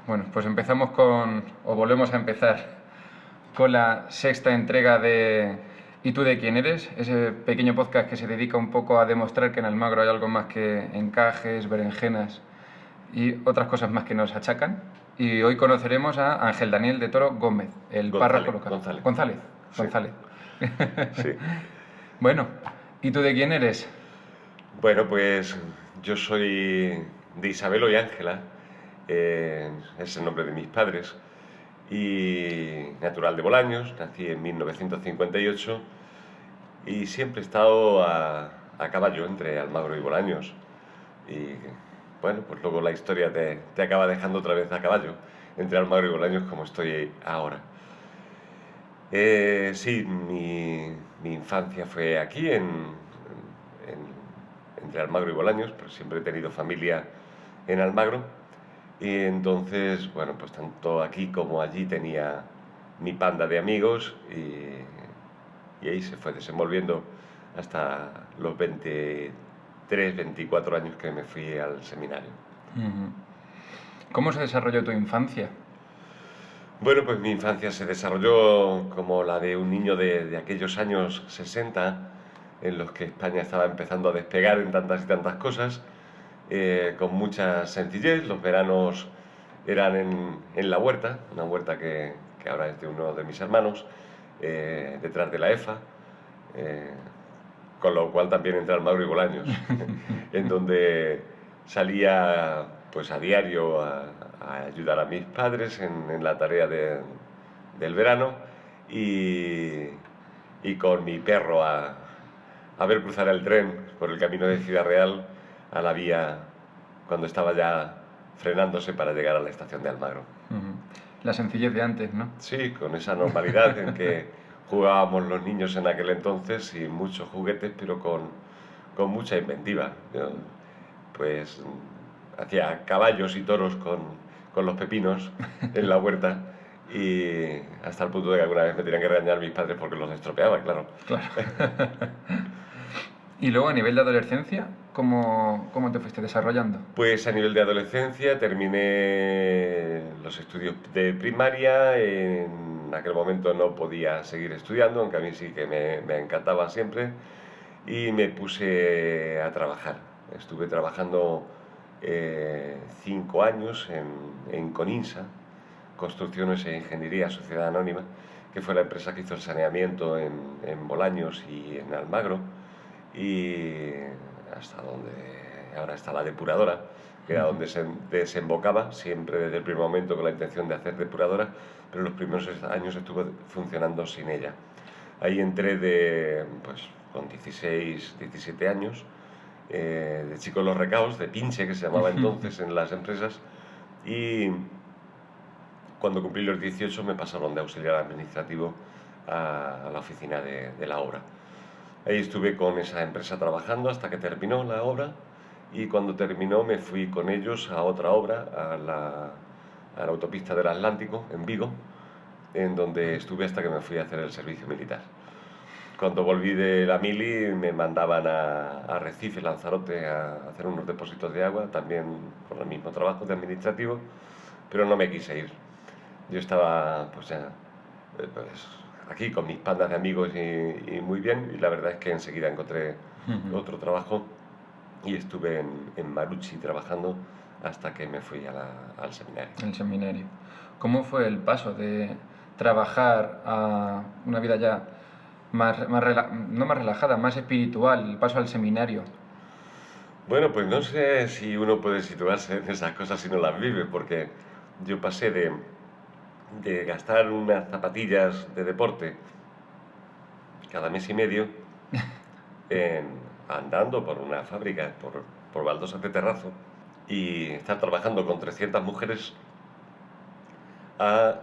Bueno, pues empezamos o volvemos a empezar con la sexta entrega de ¿Y tú de quién eres? Ese pequeño podcast que se dedica un poco a demostrar que en Almagro hay algo más que encajes, berenjenas y otras cosas más que nos achacan. Y hoy conoceremos a Ángel Daniel de Toro Gómez, el párroco González, local. González. González. Sí, González. sí. Bueno, ¿y tú de quién eres? Bueno, pues yo soy de Isabelo y Ángela, es el nombre de mis padres, y natural de Bolaños, nací en 1958 y siempre he estado a caballo entre Almagro y Bolaños. Y bueno, pues luego la historia te acaba dejando otra vez a caballo entre Almagro y Bolaños como estoy ahora. Sí, mi infancia fue aquí, entre Almagro y Bolaños, pero siempre he tenido familia en Almagro. Y entonces, bueno, pues tanto aquí como allí tenía mi panda de amigos y ahí se fue desenvolviendo hasta los 23, 24 años que me fui al seminario. ¿Cómo se desarrolló tu infancia? Bueno, pues mi infancia se desarrolló como la de un niño de aquellos años 60, en los que España estaba empezando a despegar en tantas y tantas cosas, con mucha sencillez. Los veranos eran en la huerta, una huerta que ahora es de uno de mis hermanos, detrás de la EFA, eh, con lo cual también entré al Almagro y Bolaños, en donde salía pues a diario a ayudar a mis padres en la tarea del verano y, y con mi perro a ver cruzar el tren por el camino de Ciudad Real a la vía cuando estaba ya frenándose para llegar a la estación de Almagro. La sencillez de antes, ¿no? Sí, con esa normalidad en que jugábamos los niños en aquel entonces sin muchos juguetes, pero con mucha inventiva. Yo, pues hacía caballos y toros con los pepinos en la huerta y hasta el punto de que alguna vez me tenían que regañar mis padres porque los estropeaba, claro. Claro. Y luego a nivel de adolescencia, ¿cómo te fuiste desarrollando? Pues a nivel de adolescencia terminé los estudios de primaria, en aquel momento no podía seguir estudiando, aunque a mí sí que me encantaba siempre, y me puse a trabajar. Estuve trabajando 5 años en Coninsa, Construcciones e Ingeniería Sociedad Anónima, que fue la empresa que hizo el saneamiento en Bolaños y en Almagro, y hasta donde ahora está la depuradora, que era donde se desembocaba, siempre desde el primer momento con la intención de hacer depuradora, pero los primeros años estuve funcionando sin ella. Ahí entré pues, con 16, 17 años, de chico en los recaos, de pinche que se llamaba entonces en las empresas, y cuando cumplí los 18 me pasaron de auxiliar administrativo a la oficina de la obra. Ahí estuve con esa empresa trabajando hasta que terminó la obra y cuando terminó me fui con ellos a otra obra, a la autopista del Atlántico, en Vigo, en donde estuve hasta que me fui a hacer el servicio militar. Cuando volví de la mili me mandaban a Recife, Lanzarote, a hacer unos depósitos de agua, también por el mismo trabajo de administrativo, pero no me quise ir. Yo estaba pues ya pues, aquí con mis pandas de amigos y muy bien, y la verdad es que enseguida encontré otro trabajo y estuve en Marucci trabajando hasta que me fui al seminario. El seminario. ¿Cómo fue el paso de trabajar a una vida ya no más relajada, más espiritual, el paso al seminario? Bueno, pues no sé si uno puede situarse en esas cosas si no las vive, porque yo pasé de gastar unas zapatillas de deporte cada mes y medio andando por una fábrica, por baldosas de terrazo, y estar trabajando con 300 mujeres a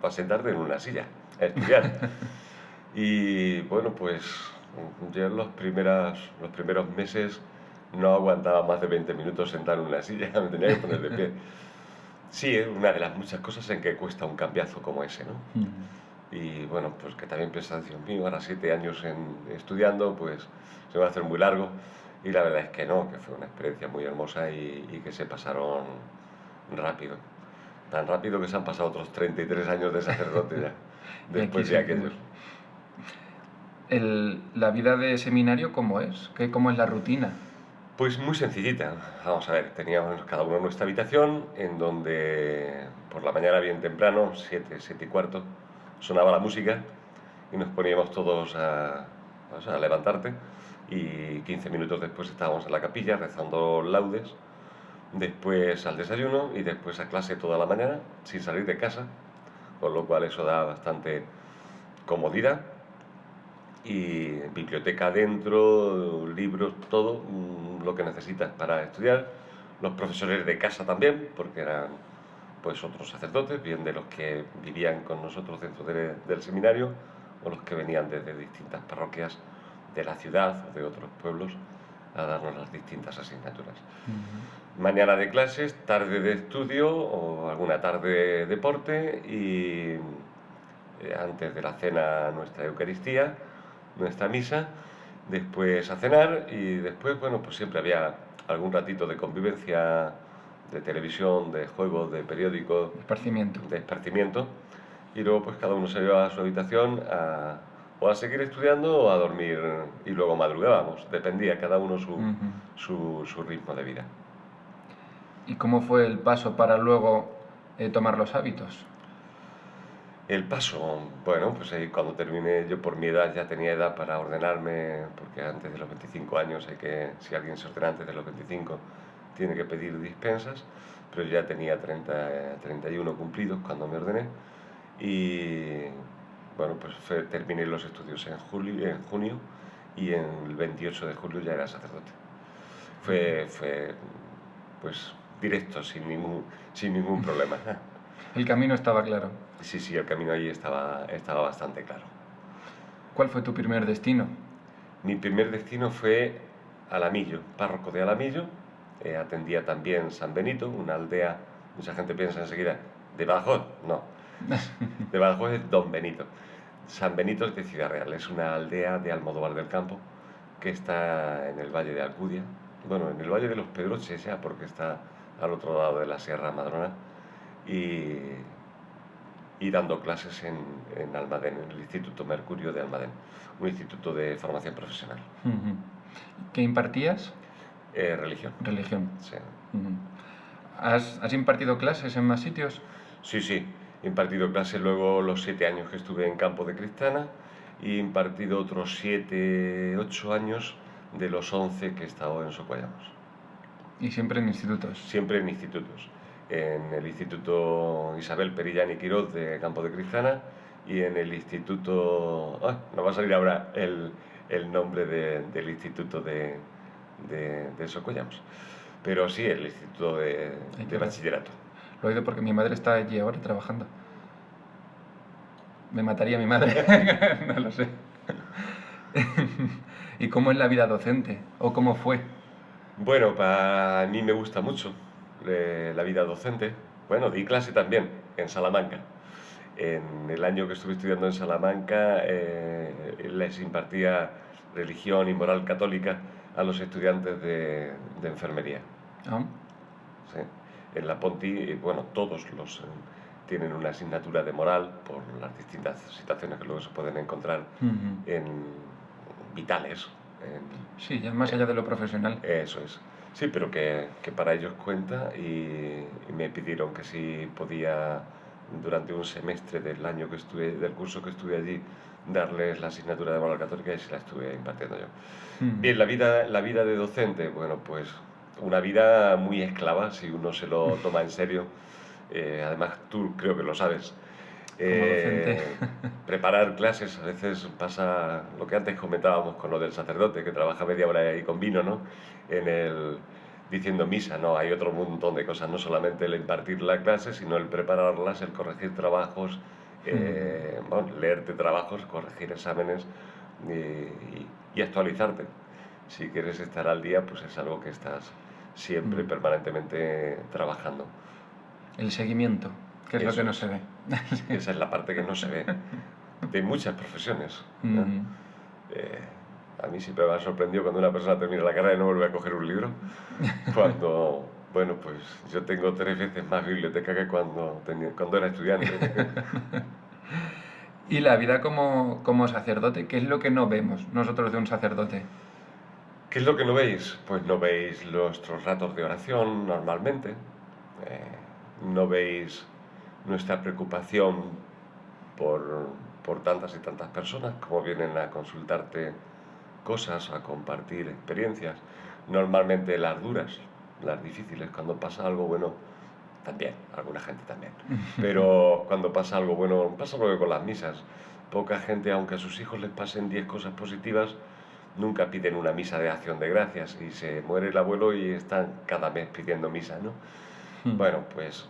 sentarte en una silla, a estudiar. Y bueno, pues yo en los primeros meses no aguantaba más de 20 minutos sentado en una silla, me tenía que poner de pie. Sí, es una de las muchas cosas en que cuesta un cambiazo como ese, ¿no? Y bueno, pues que también piensas, Dios mío, ahora 7 años estudiando, pues se va a hacer muy largo. Y la verdad es que no, que fue una experiencia muy hermosa y que se pasaron rápido. Tan rápido que se han pasado otros 33 años de sacerdote ya, Y después aquí de seguimos. aquellos. La vida de seminario, ¿cómo es? ¿Cómo es la rutina? Pues muy sencillita. Vamos a ver, teníamos cada uno nuestra habitación en donde por la mañana bien temprano, 7, 7:15, sonaba la música y nos poníamos todos a levantarte y 15 minutos después estábamos en la capilla rezando laudes, después al desayuno y después a clase toda la mañana sin salir de casa, con lo cual eso da bastante comodidad y biblioteca adentro, libros, todo lo que necesitas para estudiar. Los profesores de casa también, porque eran pues otros sacerdotes, bien de los que vivían con nosotros dentro del seminario o los que venían desde distintas parroquias de la ciudad o de otros pueblos a darnos las distintas asignaturas. Mañana de clases, tarde de estudio o alguna tarde de deporte y antes de la cena nuestra Eucaristía, nuestra misa, después a cenar y después, bueno, pues siempre había algún ratito de convivencia, de televisión, de juegos, de periódicos, Esparcimiento. de esparcimiento y luego pues cada uno se iba a su habitación o a seguir estudiando o a dormir y luego madrugábamos, dependía cada uno su ritmo de vida. ¿Y cómo fue el paso para luego tomar los hábitos? El paso, bueno, pues ahí cuando terminé, yo por mi edad ya tenía edad para ordenarme, porque antes de los 25 años si alguien se ordena antes de los 25, tiene que pedir dispensas, pero yo ya tenía 31 cumplidos cuando me ordené y bueno, pues terminé los estudios en junio y en el 28 de julio ya era sacerdote. Fue pues directo, sin ningún problema. El camino estaba claro. Sí, el camino ahí estaba bastante claro. ¿Cuál fue tu primer destino? Mi primer destino fue Alamillo, párroco de Alamillo. Atendía también San Benito, una aldea, mucha gente piensa enseguida, ¿de Badajoz? No, de Badajoz es Don Benito. San Benito es de Ciudad Real, es una aldea de Almodóvar del Campo que está en el Valle de Alcudia, bueno, en el Valle de los Pedroches ya, porque está al otro lado de la Sierra Madrona, y dando clases en Almadén, en el Instituto Mercurio de Almadén, un instituto de formación profesional. ¿Qué impartías? Religión. Religión. Sí. ¿Has impartido clases en más sitios? Sí, he impartido clases luego los 7 años que estuve en Campo de Cristana y he impartido otros 7, 8 años de los 11 que he estado en Socuellamos. ¿Y siempre en institutos? Siempre en institutos. En el Instituto Isabel Perillán y Quiroz de Campo de Cristana y en el Instituto... no va a salir ahora el nombre del Instituto de Socuellamos. Pero sí, el Instituto de Bachillerato. Lo he oído porque mi madre está allí ahora trabajando. Me mataría mi madre, no lo sé. ¿Y cómo es la vida docente? ¿O cómo fue? Bueno, para mí me gusta mucho la vida docente. Bueno, di clase también en Salamanca. En el año que estuve estudiando en Salamanca les impartía religión y moral católica a los estudiantes de enfermería. ¿Ah? Sí. En la Ponti, bueno, todos tienen una asignatura de moral por las distintas situaciones que luego se pueden encontrar en vitales. Sí, ya más allá de lo profesional. Eso es. Sí, pero que para ellos cuenta y me pidieron que si podía durante un semestre del curso que estuve allí, darles la asignatura de moral católica y se la estuve impartiendo yo. Bien, la vida de docente, bueno, pues una vida muy esclava si uno se lo toma en serio. Además, tú creo que lo sabes. Preparar clases, a veces pasa lo que antes comentábamos con lo del sacerdote, que trabaja media hora ahí con vino, ¿no? Diciendo misa, ¿no? Hay otro montón de cosas, no solamente el impartir la clase, sino el prepararlas, el corregir trabajos, leerte trabajos, corregir exámenes y actualizarte. Si quieres estar al día, pues es algo que estás siempre, permanentemente trabajando. El seguimiento, que es lo que no se ve. Esa es la parte que no se ve de muchas profesiones. A mí siempre me ha sorprendido cuando una persona termina la carrera y no vuelve a coger un libro, cuando Bueno, pues yo tengo 3 veces más biblioteca que cuando era estudiante. Y la vida como sacerdote, ¿qué es lo que no vemos nosotros de un sacerdote? ¿Qué es lo que no veis? Pues no veis nuestros ratos de oración normalmente, no veis nuestra preocupación por, por tantas y tantas personas como vienen a consultarte cosas, a compartir experiencias, normalmente las duras, las difíciles, cuando pasa algo bueno, también, alguna gente también, pero cuando pasa algo bueno, pasa lo que con las misas, poca gente, aunque a sus hijos les pasen 10 cosas positivas, nunca piden una misa de acción de gracias y se muere el abuelo y están cada mes pidiendo misa, ¿no? Bueno, pues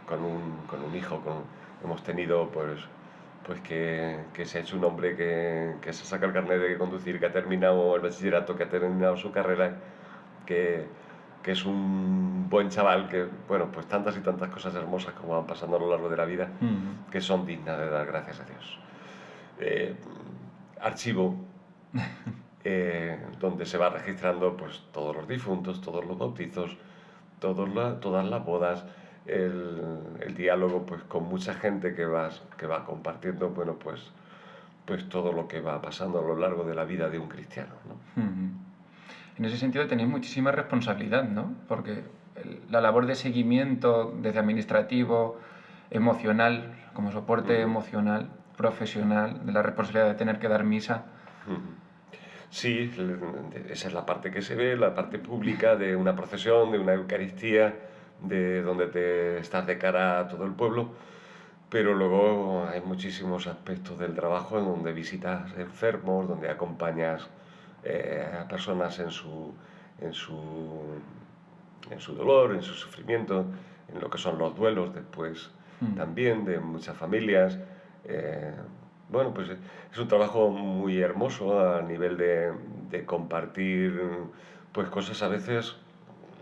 con un hijo hemos tenido pues que se ha hecho un hombre que se saca el carnet de conducir, que ha terminado el bachillerato, que ha terminado su carrera, que, que es un buen chaval, que, bueno, pues tantas y tantas cosas hermosas como van pasando a lo largo de la vida, que son dignas de dar gracias a Dios. Eh, Archivo donde se va registrando pues todos los difuntos, todos los bautizos, todas las bodas, el diálogo pues con mucha gente que va compartiendo, bueno, pues todo lo que va pasando a lo largo de la vida de un cristiano, ¿no? En ese sentido tenéis muchísima responsabilidad, ¿no? Porque la labor de seguimiento desde administrativo, emocional, como soporte emocional, profesional, de la responsabilidad de tener que dar misa. Sí, esa es la parte que se ve, la parte pública de una procesión, de una Eucaristía, de donde te estás de cara a todo el pueblo, pero luego hay muchísimos aspectos del trabajo en donde visitas enfermos, donde acompañas a personas en su, en su dolor, en su sufrimiento, en lo que son los duelos después también de muchas familias. Eh, bueno, pues es un trabajo muy hermoso a nivel de compartir pues cosas a veces,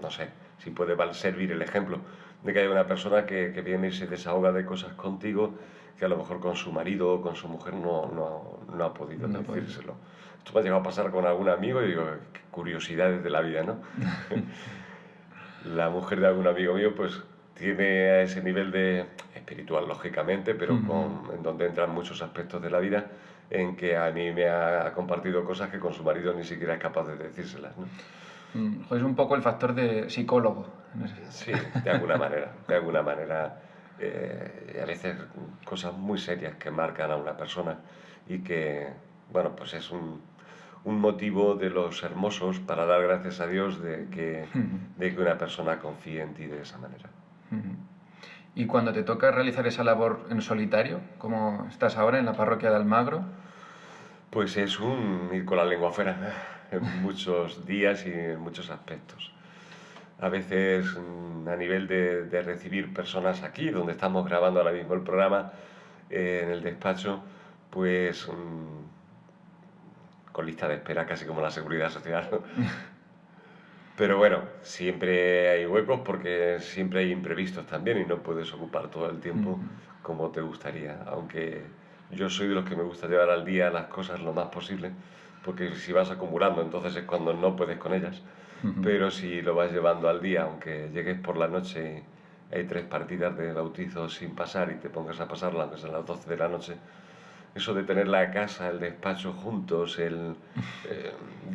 no sé, si puede servir el ejemplo de que hay una persona que viene y se desahoga de cosas contigo que a lo mejor con su marido o con su mujer no ha podido No puede ser. decírselo. Esto me ha llegado a pasar con algún amigo y digo, qué curiosidades de la vida, ¿no? La mujer de algún amigo mío pues tiene a ese nivel de espiritual, lógicamente, pero en donde entran muchos aspectos de la vida en que a mí me ha compartido cosas que con su marido ni siquiera es capaz de decírselas, ¿no? Es un poco el factor de psicólogo. Sí, de alguna manera, a veces cosas muy serias que marcan a una persona y que, bueno, pues es un motivo de los hermosos para dar gracias a Dios de que una persona confíe en ti de esa manera. Y cuando te toca realizar esa labor en solitario, como estás ahora en la parroquia de Almagro, Pues es un ir con la lengua afuera en muchos días y en muchos aspectos. A veces a nivel de recibir personas aquí, donde estamos grabando ahora mismo el programa, en el despacho, pues con lista de espera casi como la seguridad social. Pero bueno, siempre hay huecos porque siempre hay imprevistos también y no puedes ocupar todo el tiempo como te gustaría. Aunque yo soy de los que me gusta llevar al día las cosas lo más posible, porque si vas acumulando, entonces es cuando no puedes con ellas. Pero si lo vas llevando al día, aunque llegues por la noche y hay 3 partidas de bautizo sin pasar y te pongas a pasarla antes a las 12 de la noche, eso de tener la casa, el despacho juntos, eh,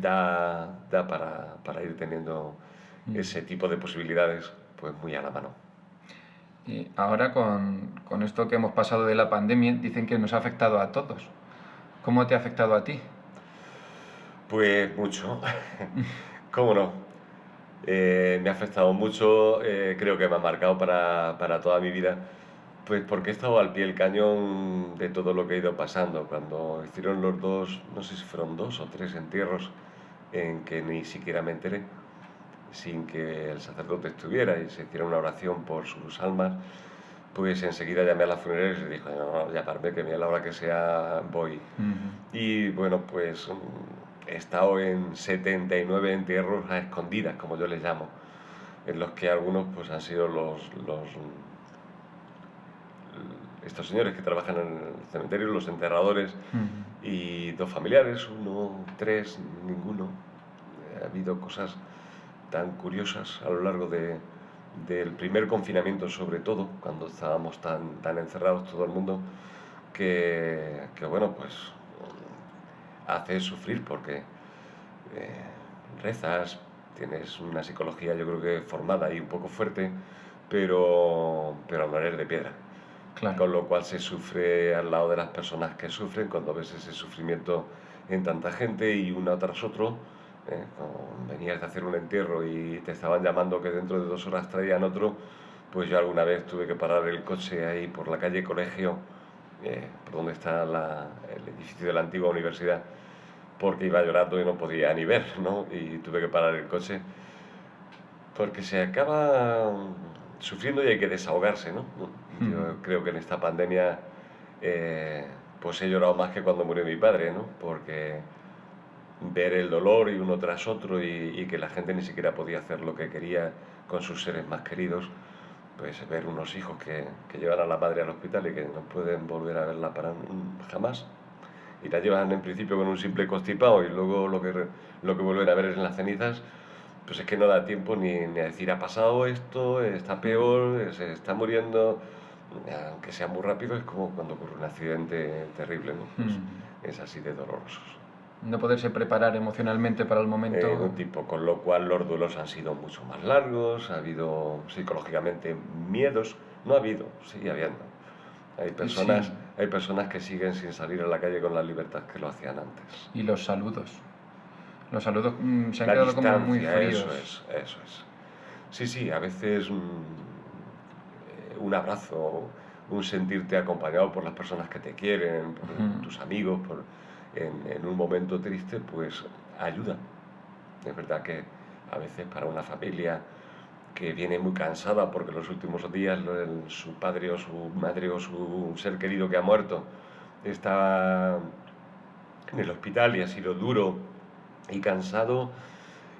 da para ir teniendo ese tipo de posibilidades pues muy a la mano. y ahora con esto que hemos pasado de la pandemia, dicen que nos ha afectado a todos. ¿Cómo te ha afectado a ti? Pues mucho, ¿cómo no? Me ha afectado mucho, creo que me ha marcado para toda mi vida, pues porque he estado al pie del cañón de todo lo que he ido pasando. Cuando hicieron los dos, no sé si fueron 2 o 3 entierros en que ni siquiera me enteré, sin que el sacerdote estuviera y se hiciera una oración por sus almas, pues enseguida llamé a la funeraria y les dije, no, llamarme que a la hora que sea voy. Y bueno, pues he estado en 79 entierros a escondidas, como yo les llamo, en los que algunos pues han sido estos señores que trabajan en el cementerio, los enterradores, y 2 familiares, 1, 3, ninguno. Ha habido cosas tan curiosas a lo largo del primer confinamiento, sobre todo, cuando estábamos tan encerrados todo el mundo, que bueno, pues hace sufrir porque rezas, tienes una psicología yo creo que formada y un poco fuerte, pero no eres de piedra. Claro. Con lo cual se sufre al lado de las personas que sufren cuando ves ese sufrimiento en tanta gente y uno tras otro. Como venías de hacer un entierro y te estaban llamando que dentro de 2 horas traían otro, pues yo alguna vez tuve que parar el coche ahí por la calle Colegio, por donde está el edificio de la antigua universidad, porque iba llorando y no podía ni ver, ¿no? Y tuve que parar el coche porque se acaba sufriendo y hay que desahogarse, ¿no? Yo creo que en esta pandemia pues he llorado más que cuando murió mi padre, ¿no? Porque ver el dolor y uno tras otro y que la gente ni siquiera podía hacer lo que quería con sus seres más queridos, pues ver unos hijos que llevan a la madre al hospital y que no pueden volver a verla jamás, y la llevan en principio con un simple constipado y luego lo que vuelven a ver es en las cenizas, pues es que no da tiempo ni a decir ha pasado esto, está peor, se está muriendo, aunque sea muy rápido, es como cuando ocurre un accidente terrible, ¿no? Pues es así de doloroso. No poderse preparar emocionalmente para el momento. Un tipo, con lo cual los duelos han sido mucho más largos, ha habido psicológicamente miedos, no ha habido, sigue habiendo. Hay personas, Sí. hay personas que siguen sin salir a la calle con la libertad que lo hacían antes. Y los saludos. Los saludos se han La quedado como muy distancia, fríos. eso es. Sí, sí, a veces un abrazo, un sentirte acompañado por las personas que te quieren, por tus amigos, en un momento triste, pues ayuda. Es verdad que a veces para una familia que viene muy cansada porque los últimos días su padre o su madre o su ser querido que ha muerto está en el hospital y ha sido duro y cansado,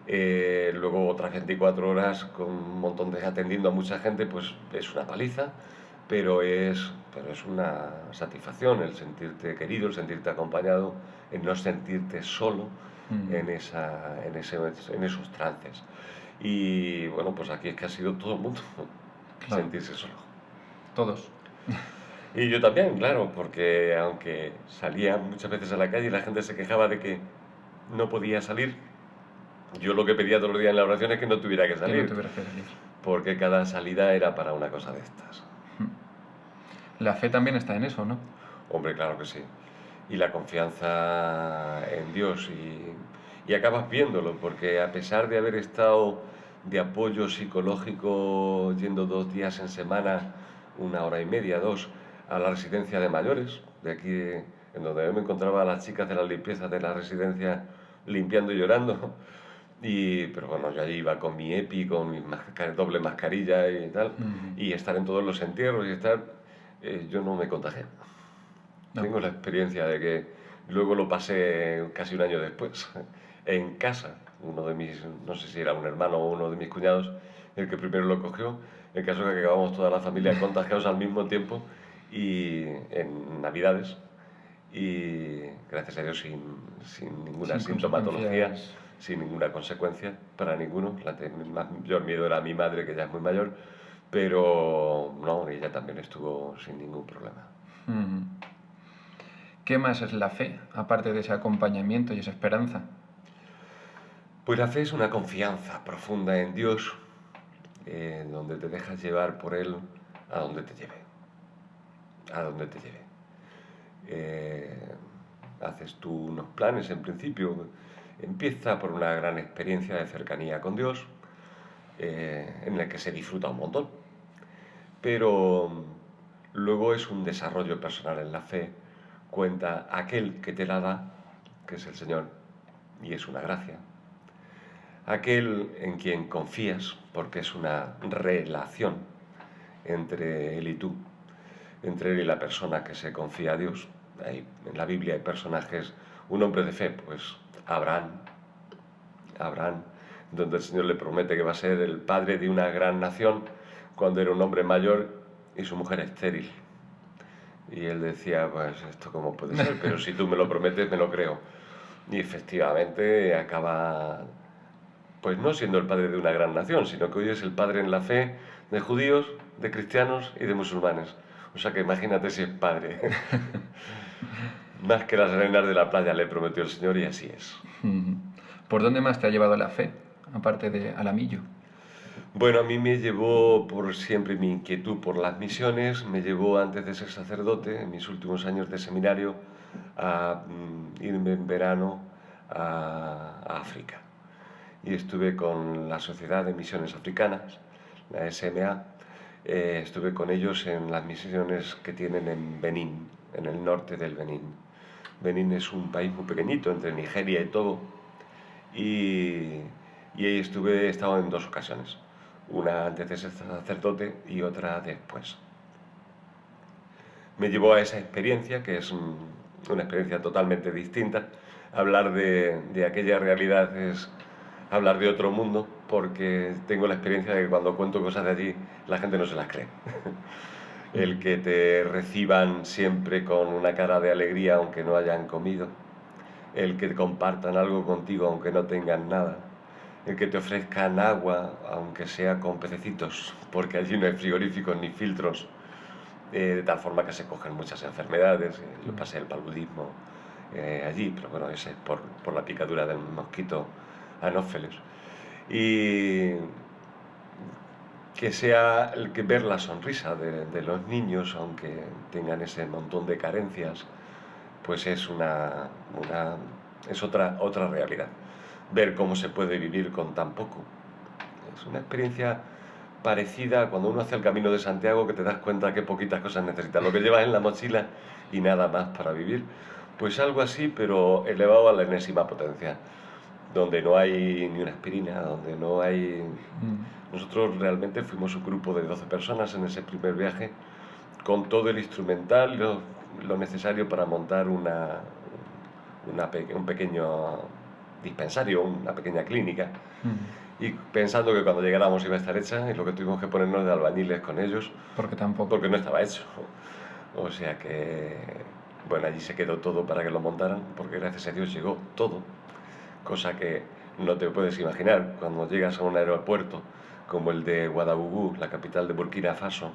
luego otras 24 horas con un montón de atendiendo a mucha gente, pues es una paliza, pero es una satisfacción el sentirte querido, el sentirte acompañado, el no sentirte solo en esos trances. Y bueno, pues aquí es que ha sido todo el mundo Claro. sentirse solo. Todos. Y yo también, claro, porque aunque salía muchas veces a la calle y la gente se quejaba de que no podía salir, yo lo que pedía todos los días en la oración es que no tuviera que Que no salir, tuvieras que salir. porque cada salida era para una cosa de estas. La fe también está en eso, ¿no? Hombre, claro que sí. Y la confianza en Dios y acabas viéndolo, porque a pesar de haber estado de apoyo psicológico yendo 2 días en semana, 1 hora y media, 2, a la residencia de mayores, de aquí en donde yo me encontraba a las chicas de la limpieza de la residencia limpiando y llorando, pero bueno, yo allí iba con mi EPI, con mi doble mascarilla y tal, y estar en todos los entierros y yo no me contagié. No. Tengo la experiencia de que luego lo pasé casi un año después, en casa. Uno de mis, no sé si era un hermano o uno de mis cuñados, el que primero lo cogió. El caso es que acabamos toda la familia contagiados al mismo tiempo y en Navidades. Y gracias a Dios sin ninguna Sin sintomatología, consecuencias. sin ninguna consecuencia para ninguno. El mayor miedo era mi madre, que ya es muy mayor, pero no, ella también estuvo sin ningún problema. ¿Qué más es la fe, aparte de ese acompañamiento y esa esperanza? Pues la fe es una confianza profunda en Dios, donde te dejas llevar por Él a donde te lleve, a donde te lleve. Haces tú unos planes en principio, empieza por una gran experiencia de cercanía con Dios, en la que se disfruta un montón, pero luego es un desarrollo personal en la fe, cuenta aquel que te la da, que es el Señor, y es una gracia. Aquel en quien confías, porque es una relación entre él y tú, entre él y la persona que se confía a Dios. En la Biblia hay personajes, un hombre de fe, pues Abraham, donde el Señor le promete que va a ser el padre de una gran nación cuando era un hombre mayor y su mujer estéril. Y él decía, pues esto cómo puede ser, pero si tú me lo prometes, me lo creo. Y efectivamente acaba pues no siendo el padre de una gran nación, sino que hoy es el padre en la fe de judíos, de cristianos y de musulmanes. O sea que imagínate si es padre. Más que las arenas de la playa le prometió el Señor y así es. Ujú. ¿Por dónde más te ha llevado la fe, aparte de Alamillo? Bueno, a mí me llevó por siempre mi inquietud por las misiones, me llevó antes de ser sacerdote, en mis últimos años de seminario, a irme en verano a África. Y estuve con la Sociedad de Misiones Africanas, la SMA, estuve con ellos en las misiones que tienen en Benín, en el norte del Benín. Benín es un país muy pequeñito, entre Nigeria y Togo, y, y ahí he estado en 2 ocasiones, una antes de ser sacerdote y otra después. Me llevó a esa experiencia, que es una experiencia totalmente distinta. Hablar de aquella realidad es hablar de otro mundo, porque tengo la experiencia de que cuando cuento cosas de allí, la gente no se las cree. El que te reciban siempre con una cara de alegría aunque no hayan comido, el que compartan algo contigo aunque no tengan nada, el que te ofrezcan agua aunque sea con pececitos, porque allí no hay frigoríficos ni filtros, de tal forma que se cogen muchas enfermedades. Yo pasé el paludismo allí, pero bueno, ese es por la picadura del mosquito Anófeles. Y que sea el que ver la sonrisa de los niños, aunque tengan ese montón de carencias, pues es es otra realidad. Ver cómo se puede vivir con tan poco. Es una experiencia parecida a cuando uno hace el Camino de Santiago, que te das cuenta que poquitas cosas necesitas, lo que llevas en la mochila y nada más para vivir. Pues algo así, pero elevado a la enésima potencia, donde no hay ni una aspirina, donde no hay... Nosotros realmente fuimos un grupo de 12 personas en ese primer viaje, con todo el instrumental, lo necesario para montar un pequeño dispensario, una pequeña clínica, y pensando que cuando llegáramos iba a estar hecha, y lo que tuvimos que ponernos de albañiles con ellos, porque no estaba hecho. O sea que, bueno, allí se quedó todo para que lo montaran, porque gracias a Dios llegó todo, cosa que no te puedes imaginar cuando llegas a un aeropuerto como el de Ouagadougou, la capital de Burkina Faso,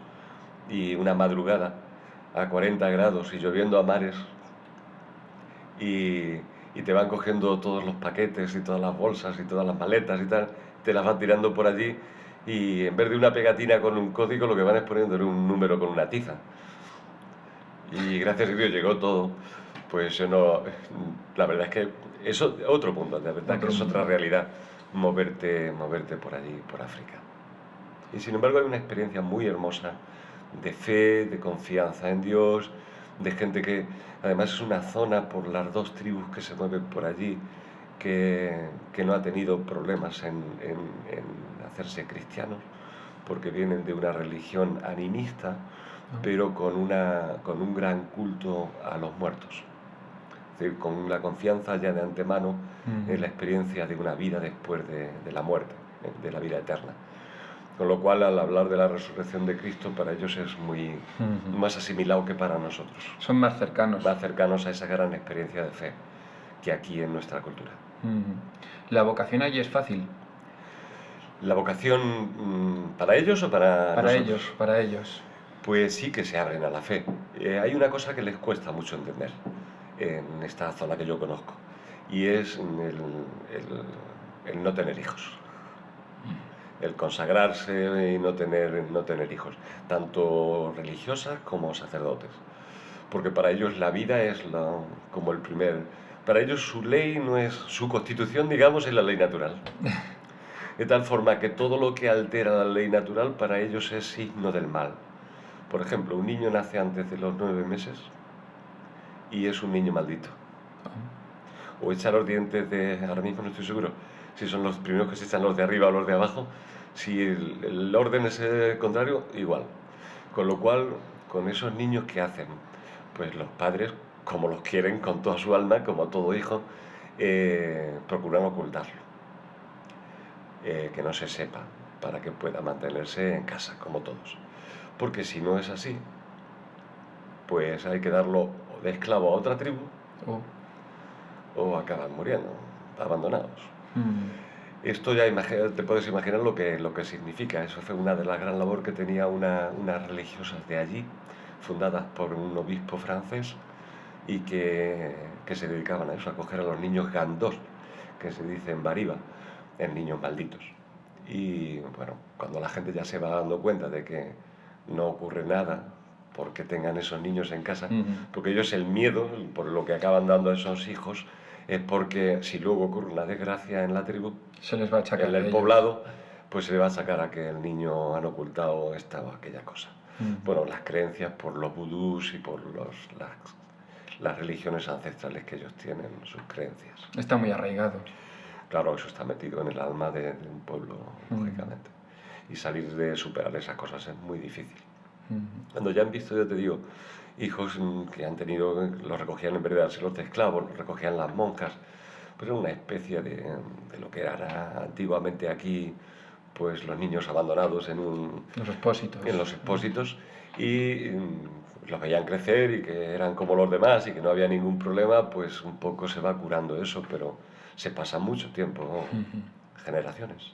y una madrugada a 40 grados y lloviendo a mares, y te van cogiendo todos los paquetes y todas las bolsas y todas las maletas y tal, te las van tirando por allí, y en vez de una pegatina con un código, lo que van es poniendo en un número con una tiza. Y gracias a Dios llegó todo. Pues yo no, la verdad es que es otro mundo, de verdad que es otra realidad, moverte por allí, por África. Y sin embargo hay una experiencia muy hermosa de fe, de confianza en Dios, de gente que además es una zona por las 2 tribus que se mueven por allí, que no ha tenido problemas en hacerse cristianos, porque vienen de una religión animista, pero con un gran culto a los muertos. Es decir, con la confianza ya de antemano en la experiencia de una vida después de la muerte, de la vida eterna. Con lo cual, al hablar de la resurrección de Cristo, para ellos es más asimilado que para nosotros. Son más cercanos. Más cercanos a esa gran experiencia de fe que aquí en nuestra cultura. ¿La vocación allí es fácil? ¿La vocación para ellos o para nosotros? Para ellos. Pues sí que se abren a la fe. Hay una cosa que les cuesta mucho entender en esta zona que yo conozco, y es el no tener hijos. El consagrarse y no tener hijos, tanto religiosas como sacerdotes. Porque para ellos la vida es como el primer... Para ellos su ley no es... Su constitución, digamos, es la ley natural. De tal forma que todo lo que altera la ley natural para ellos es signo del mal. Por ejemplo, un niño nace antes de los 9 meses y es un niño maldito. O echar los dientes de... Ahora mismo no estoy seguro si son los primeros que se echan, los de arriba o los de abajo. Si el orden es el contrario, igual. Con lo cual, con esos niños, ¿qué hacen? Pues los padres, como los quieren con toda su alma, como todo hijo, procuran ocultarlo. Que no se sepa, para que pueda mantenerse en casa, como todos. Porque si no es así, pues hay que darlo de esclavo a otra tribu, o acaban muriendo, abandonados. Esto ya te puedes imaginar lo que significa. Eso fue una de las gran labores que tenía unas religiosas de allí, fundadas por un obispo francés y que se dedicaban a eso, a coger a los niños gandos, que se dice en Bariba, en niños malditos. Y bueno, cuando la gente ya se va dando cuenta de que no ocurre nada porque tengan esos niños en casa, porque ellos el miedo, por lo que acaban dando a esos hijos, es porque si luego ocurre una desgracia en la tribu, Se les va a achacar en a el ellos. poblado, pues se le va a sacar a que el niño han ocultado esta o aquella cosa. Bueno, las creencias por los vudús y por las religiones ancestrales que ellos tienen, sus creencias. Está muy arraigado. Claro, eso está metido en el alma de un pueblo, lógicamente. Y salir de superar esas cosas es muy difícil. Cuando ya han visto, ya te digo, hijos que han tenido, los recogían en vez de dárselos de esclavos, los recogían las monjas, pues era una especie de lo que era antiguamente aquí, pues los niños abandonados Los expósitos. en los expósitos y los veían crecer y que eran como los demás y que no había ningún problema, pues un poco se va curando eso, pero se pasa mucho tiempo, generaciones.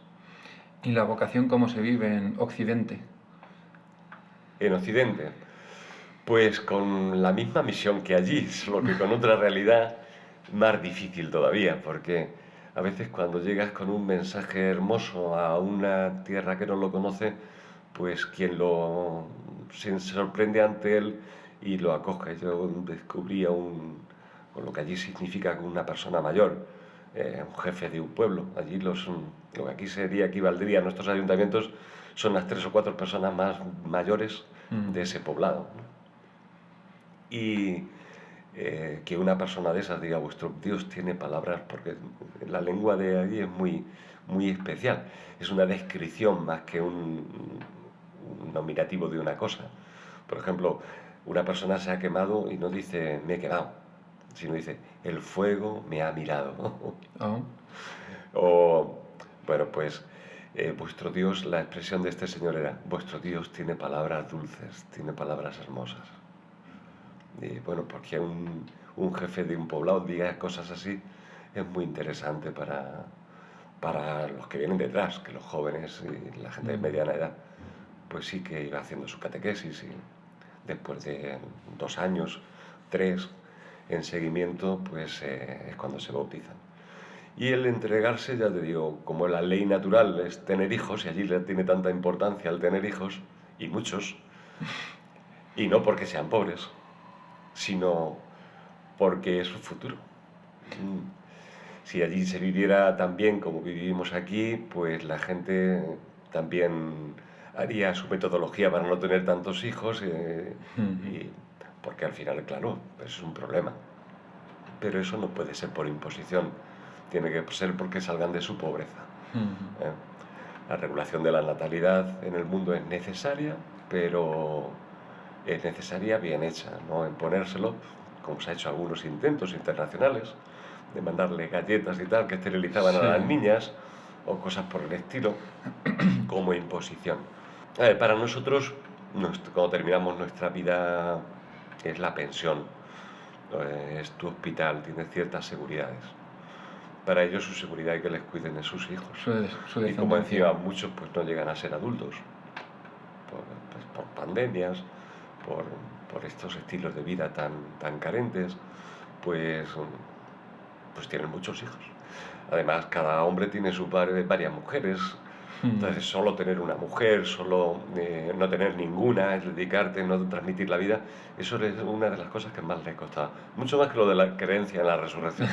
¿Y la vocación cómo se vive en Occidente? En Occidente, pues con la misma misión que allí, solo que con otra realidad más difícil todavía, porque a veces cuando llegas con un mensaje hermoso a una tierra que no lo conoce, pues quien se sorprende ante él y lo acoge. Yo descubrí con lo que allí significa una persona mayor, un jefe de un pueblo. Allí lo que aquí equivaldría a nuestros ayuntamientos son las 3 o 4 personas más mayores de ese poblado, ¿no? Y que una persona de esas diga, vuestro Dios tiene palabras, porque la lengua de allí es muy especial. Es una descripción más que un nominativo de una cosa. Por ejemplo, una persona se ha quemado y no dice me he quemado, sino dice el fuego me ha mirado. Oh. O, bueno, pues vuestro Dios, la expresión de este señor era, vuestro Dios tiene palabras dulces, tiene palabras hermosas. Y bueno, porque un jefe de un poblado diga cosas así es muy interesante para los que vienen detrás, que los jóvenes y la gente de mediana edad, pues sí que iba haciendo su catequesis y después de 2 años, 3, en seguimiento, pues es cuando se bautizan. Y el entregarse, ya te digo, como la ley natural es tener hijos, y allí le tiene tanta importancia el tener hijos, y muchos, y no porque sean pobres, sino porque es su futuro. Si allí se viviera tan bien como vivimos aquí, pues la gente también haría su metodología para no tener tantos hijos, porque al final, claro, es un problema. Pero eso no puede ser por imposición, tiene que ser porque salgan de su pobreza. ¿Eh? La regulación de la natalidad en el mundo es necesaria, pero es necesaria bien hecha, no imponérselo, como se ha hecho algunos intentos internacionales, de mandarle galletas y tal, que esterilizaban a las niñas, o cosas por el estilo, como imposición. Para nosotros, cuando terminamos nuestra vida, es la pensión, es tu hospital, tienes ciertas seguridades. Para ellos su seguridad es que les cuiden de sus hijos. Su y como decía, muchos pues no llegan a ser adultos, por pandemias, por estos estilos de vida tan carentes, pues tienen muchos hijos. Además, cada hombre tiene varias mujeres, entonces solo tener una mujer, solo no tener ninguna, es dedicarte, no transmitir la vida, eso es una de las cosas que más les costaba. Mucho más que lo de la creencia en la resurrección.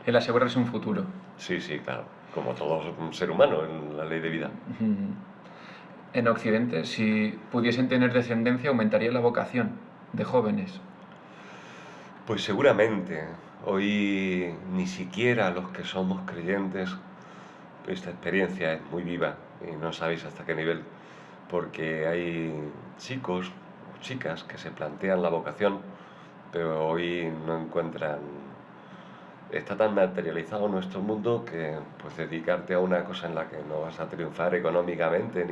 El asegurarse un futuro. Sí, claro, como todo ser humano en la ley de vida. En Occidente, si pudiesen tener descendencia, aumentaría la vocación de jóvenes. Pues seguramente. Hoy ni siquiera los que somos creyentes, esta experiencia es muy viva y no sabéis hasta qué nivel, porque hay chicos o chicas que se plantean la vocación, pero hoy no encuentran. Está tan materializado nuestro mundo que pues dedicarte a una cosa en la que no vas a triunfar económicamente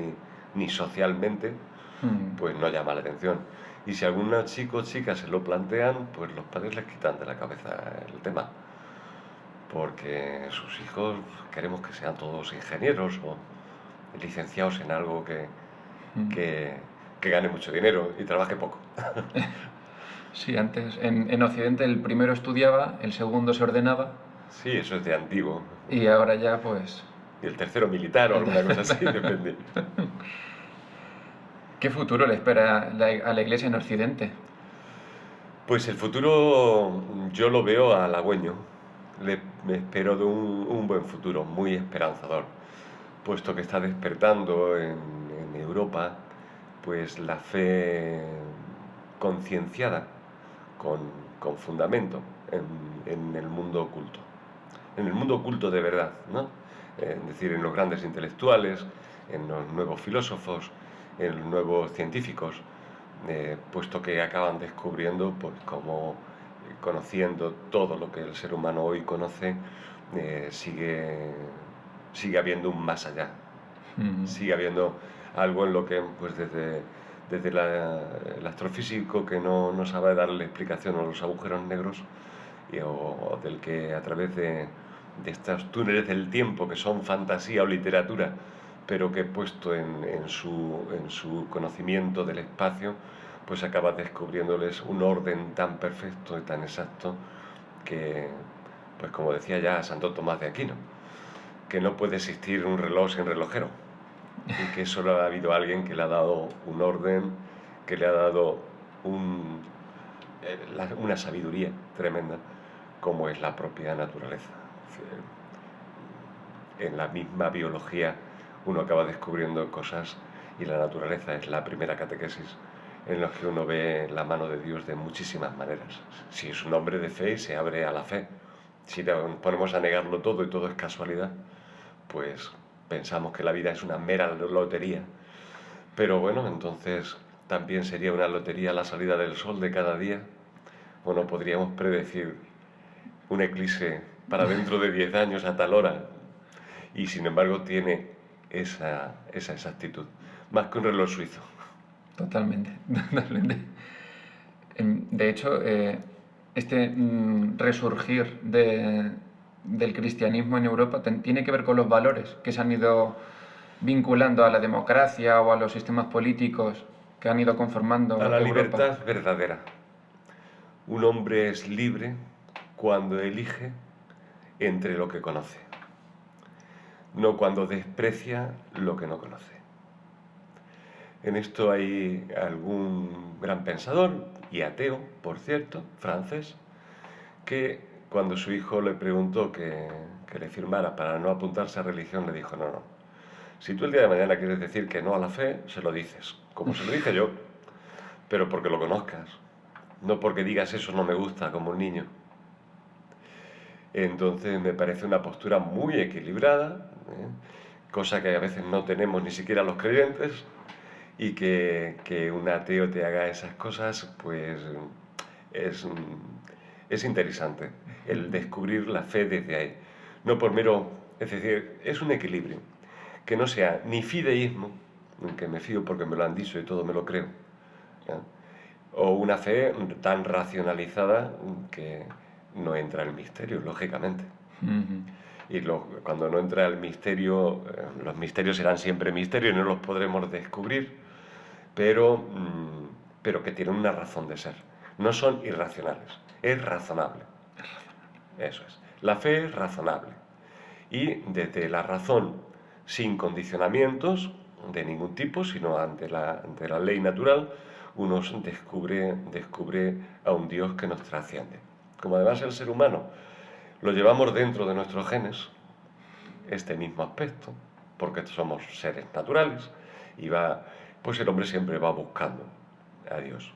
ni socialmente, pues no llama la atención. Y si algún chico o chica se lo plantean, pues los padres les quitan de la cabeza el tema. porque sus hijos queremos que sean todos ingenieros o licenciados en algo que, que gane mucho dinero y trabaje poco. Sí, antes en Occidente el primero estudiaba, el segundo se ordenaba Sí, eso es de antiguo. y ahora ya pues... Y el tercero militar o alguna cosa así, depende. ¿Qué futuro le espera a la Iglesia en Occidente? Pues el futuro yo lo veo halagüeño. Me espero de un buen futuro, muy esperanzador, puesto que está despertando en Europa pues la fe concienciada, con, con fundamento en el mundo oculto. En el mundo oculto de verdad, ¿no? Es decir, en los grandes intelectuales, en los nuevos filósofos, en los nuevos científicos, puesto que acaban descubriendo, pues como conociendo todo lo que el ser humano hoy conoce, sigue habiendo un más allá, sigue habiendo algo en lo que, pues desde el astrofísico que no sabe darle explicación a los agujeros negros, o del que a través de estos túneles del tiempo que son fantasía o literatura, pero que puesto en su conocimiento del espacio, pues acaba descubriéndoles un orden tan perfecto y tan exacto que, pues como decía ya Santo Tomás de Aquino, que no puede existir un reloj sin relojero y que solo ha habido alguien que le ha dado un orden, que le ha dado una sabiduría tremenda, como es la propia naturaleza. En la misma biología uno acaba descubriendo cosas y la naturaleza es la primera catequesis en la que uno ve la mano de Dios de muchísimas maneras. Si es un hombre de fe, se abre a la fe. Si nos ponemos a negarlo todo y todo es casualidad, pues pensamos que la vida es una mera lotería. Pero bueno, entonces también sería una lotería la salida del sol de cada día. Bueno, podríamos predecir un eclipse para dentro de 10 años a tal hora. Y sin embargo tiene esa exactitud, más que un reloj suizo. Totalmente, totalmente. De hecho, este resurgir del cristianismo en Europa tiene que ver con los valores que se han ido vinculando a la democracia o a los sistemas políticos que han ido conformando A la Europa. libertad verdadera. Un hombre es libre cuando elige entre lo que conoce, no cuando desprecia lo que no conoce. En esto hay algún gran pensador, y ateo, por cierto, francés, que cuando su hijo le preguntó que le firmara para no apuntarse a religión, le dijo, no, no, si tú el día de mañana quieres decir que no a la fe, se lo dices, como se lo dije yo, pero porque lo conozcas, no porque digas eso no me gusta como un niño. Entonces me parece una postura muy equilibrada, cosa que a veces no tenemos ni siquiera los creyentes, y que un ateo te haga esas cosas, pues es interesante el descubrir la fe desde ahí. No por mero, es decir, es un equilibrio, que no sea ni fideísmo, que me fío porque me lo han dicho y todo me lo creo, ¿ya? O una fe tan racionalizada que no entra el misterio, lógicamente. Y cuando no entra el misterio, los misterios serán siempre misterios y no los podremos descubrir, pero que tienen una razón de ser. No son irracionales, es razonable. Eso es. La fe es razonable. Y desde la razón, sin condicionamientos de ningún tipo, sino ante la ley natural, uno descubre a un Dios que nos trasciende. Como además el ser humano lo llevamos dentro de nuestros genes, este mismo aspecto, porque somos seres naturales, y pues el hombre siempre va buscando a Dios.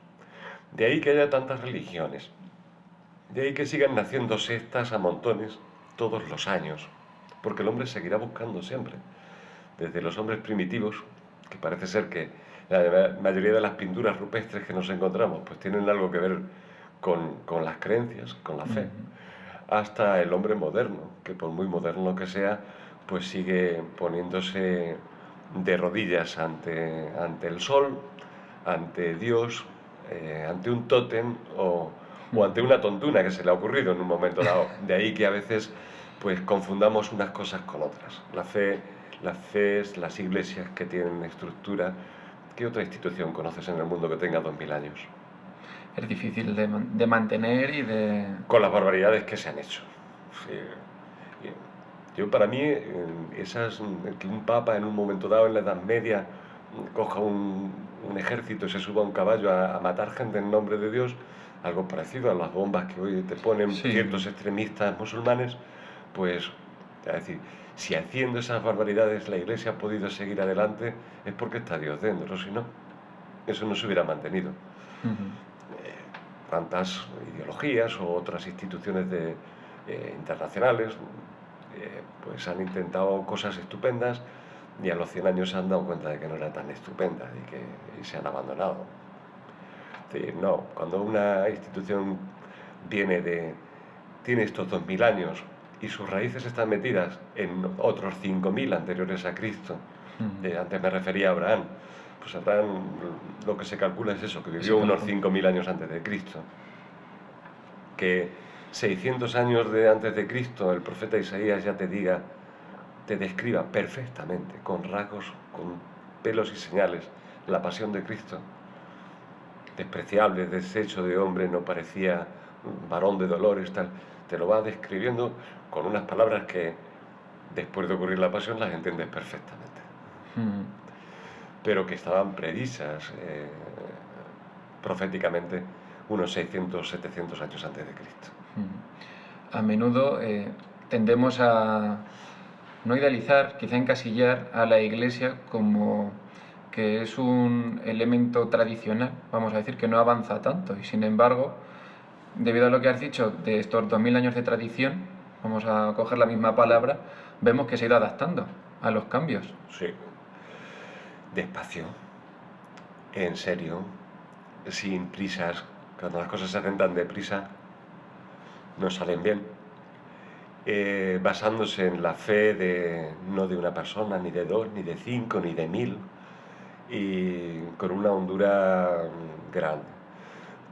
De ahí que haya tantas religiones, de ahí que sigan naciendo sectas a montones todos los años, porque el hombre seguirá buscando siempre. Desde los hombres primitivos, que parece ser que la mayoría de las pinturas rupestres que nos encontramos pues tienen algo que ver con las creencias, con la fe, hasta el hombre moderno, que por muy moderno que sea, pues sigue poniéndose de rodillas ante el sol, ante Dios, ante un tótem o ante una tontuna que se le ha ocurrido en un momento dado. De ahí que a veces pues confundamos unas cosas con otras. Las FEs, las iglesias que tienen estructura, ¿qué otra institución conoces en el mundo que tenga 2000 años? Es difícil de mantener y de... Con las barbaridades que se han hecho. Sí. Yo, para mí, que un papa en un momento dado en la Edad Media coja un ejército y se suba a un caballo a matar gente en nombre de Dios, algo parecido a las bombas que hoy te ponen Sí. ciertos extremistas musulmanes, pues, es decir, si haciendo esas barbaridades la Iglesia ha podido seguir adelante, es porque está Dios dentro, si no, eso no se hubiera mantenido. Cuántas ideologías o otras instituciones internacionales pues han intentado cosas estupendas y a los 100 años se han dado cuenta de que no eran tan estupendas y se han abandonado. Es decir, no, cuando una institución tiene estos 2000 años y sus raíces están metidas en otros 5000 anteriores a Cristo, antes me refería a Abraham, pues Abraham lo que se calcula es eso, que vivió unos 5000 años antes de Cristo. Que 600 años antes de Cristo el profeta Isaías ya te describa perfectamente, con rasgos, con pelos y señales, la pasión de Cristo. Despreciable, deshecho de hombre, no parecía varón de dolores, tal. Te lo va describiendo con unas palabras que después de ocurrir la pasión las entiendes perfectamente. Pero que estaban previsas proféticamente unos 600, 700 años antes de Cristo. A menudo tendemos a no idealizar, quizá encasillar a la Iglesia como que es un elemento tradicional, vamos a decir, que no avanza tanto. Y sin embargo, debido a lo que has dicho de estos 2000 años de tradición, vamos a coger la misma palabra, vemos que se ha ido adaptando a los cambios. Sí. Despacio, en serio, sin prisas. Cuando las cosas se hacen tan deprisa, no salen bien. Basándose en la fe no de una persona, ni de dos, ni de 5, ni de 1000, y con una hondura grande.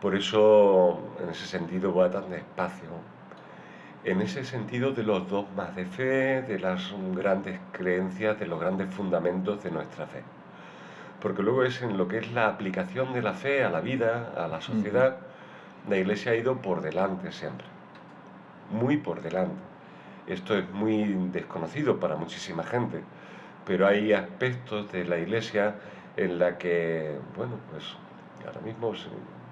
Por eso, en ese sentido, va tan despacio. En ese sentido de los dogmas de fe, de las grandes creencias, de los grandes fundamentos de nuestra fe. Porque luego es en lo que es la aplicación de la fe a la vida, a la sociedad, la Iglesia ha ido por delante siempre, muy por delante. Esto es muy desconocido para muchísima gente, pero hay aspectos de la Iglesia en la que, bueno, pues ahora mismo,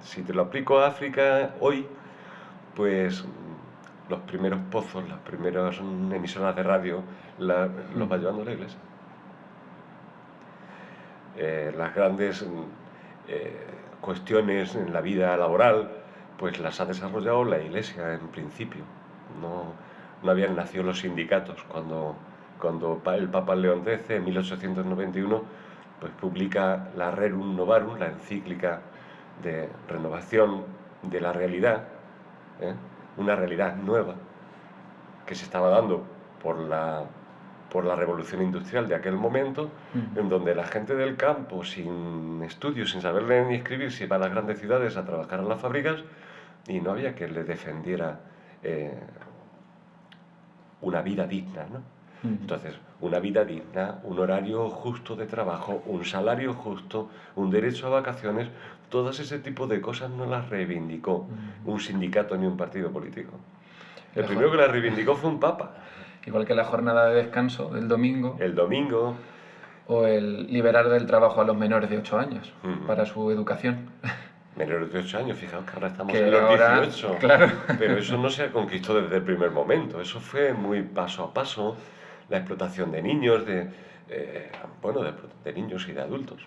si te lo aplico a África hoy, pues los primeros pozos, las primeras emisoras de radio, los va llevando la Iglesia. Las grandes cuestiones en la vida laboral, pues las ha desarrollado la Iglesia en principio. No habían nacido los sindicatos cuando el Papa León XIII, en 1891, pues publica la Rerum Novarum, la encíclica de renovación de la realidad, una realidad nueva que se estaba dando por la revolución industrial de aquel momento, en donde la gente del campo, sin estudios, sin saber leer ni escribir, se iba a las grandes ciudades a trabajar en las fábricas y no había quien les defendiera una vida digna, ¿no? Entonces, una vida digna, un horario justo de trabajo, un salario justo, un derecho a vacaciones, todas ese tipo de cosas no las reivindicó un sindicato ni un partido político. El primero que las reivindicó fue un papa. Igual que la jornada de descanso del domingo. El domingo. O el liberar del trabajo a los menores de 8 años para su educación. Menores de 8 años, fijaos que ahora estamos que en los ahora, 18. Claro. Pero eso no se conquistó desde el primer momento. Eso fue muy paso a paso. La explotación de niños, de niños y de adultos.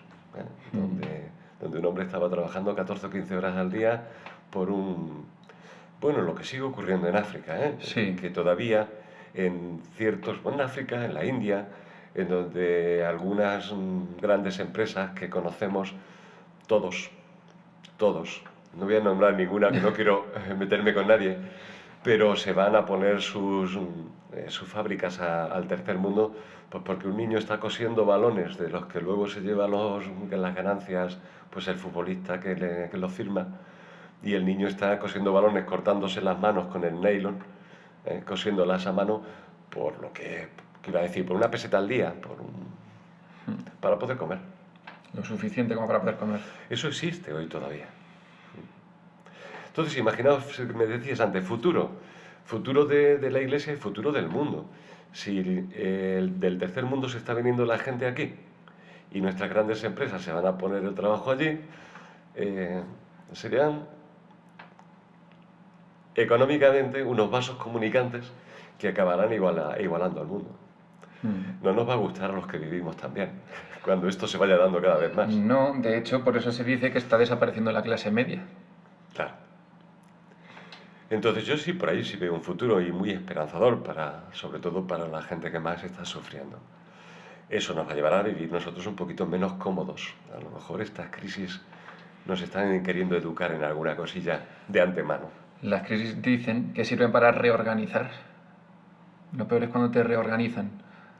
Donde un hombre estaba trabajando 14 o 15 horas al día por lo que sigue ocurriendo en África, Sí. Que todavía en África, en la India, en donde algunas grandes empresas que conocemos todos, no voy a nombrar ninguna, que no quiero meterme con nadie, pero se van a poner sus fábricas al tercer mundo, pues porque un niño está cosiendo balones de los que luego se lleva las ganancias, pues el futbolista que los firma, y el niño está cosiendo balones cortándose las manos con el nylon, cosiéndolas a mano por lo que iba a decir, por una peseta al día, para poder comer. Lo suficiente como para poder comer. Eso existe hoy todavía. Entonces, imaginaos, me decías antes, futuro de la Iglesia y futuro del mundo. Si del tercer mundo se está viniendo la gente aquí y nuestras grandes empresas se van a poner el trabajo allí, serían económicamente unos vasos comunicantes que acabarán igualando al mundo. No nos va a gustar a los que vivimos también, cuando esto se vaya dando cada vez más. No, de hecho, por eso se dice que está desapareciendo la clase media. Claro. Entonces yo sí, por ahí sí veo un futuro y muy esperanzador, sobre todo para la gente que más está sufriendo. Eso nos va a llevar a vivir nosotros un poquito menos cómodos. A lo mejor estas crisis nos están queriendo educar en alguna cosilla de antemano. Las crisis dicen que sirven para reorganizar. Lo peor es cuando te reorganizan.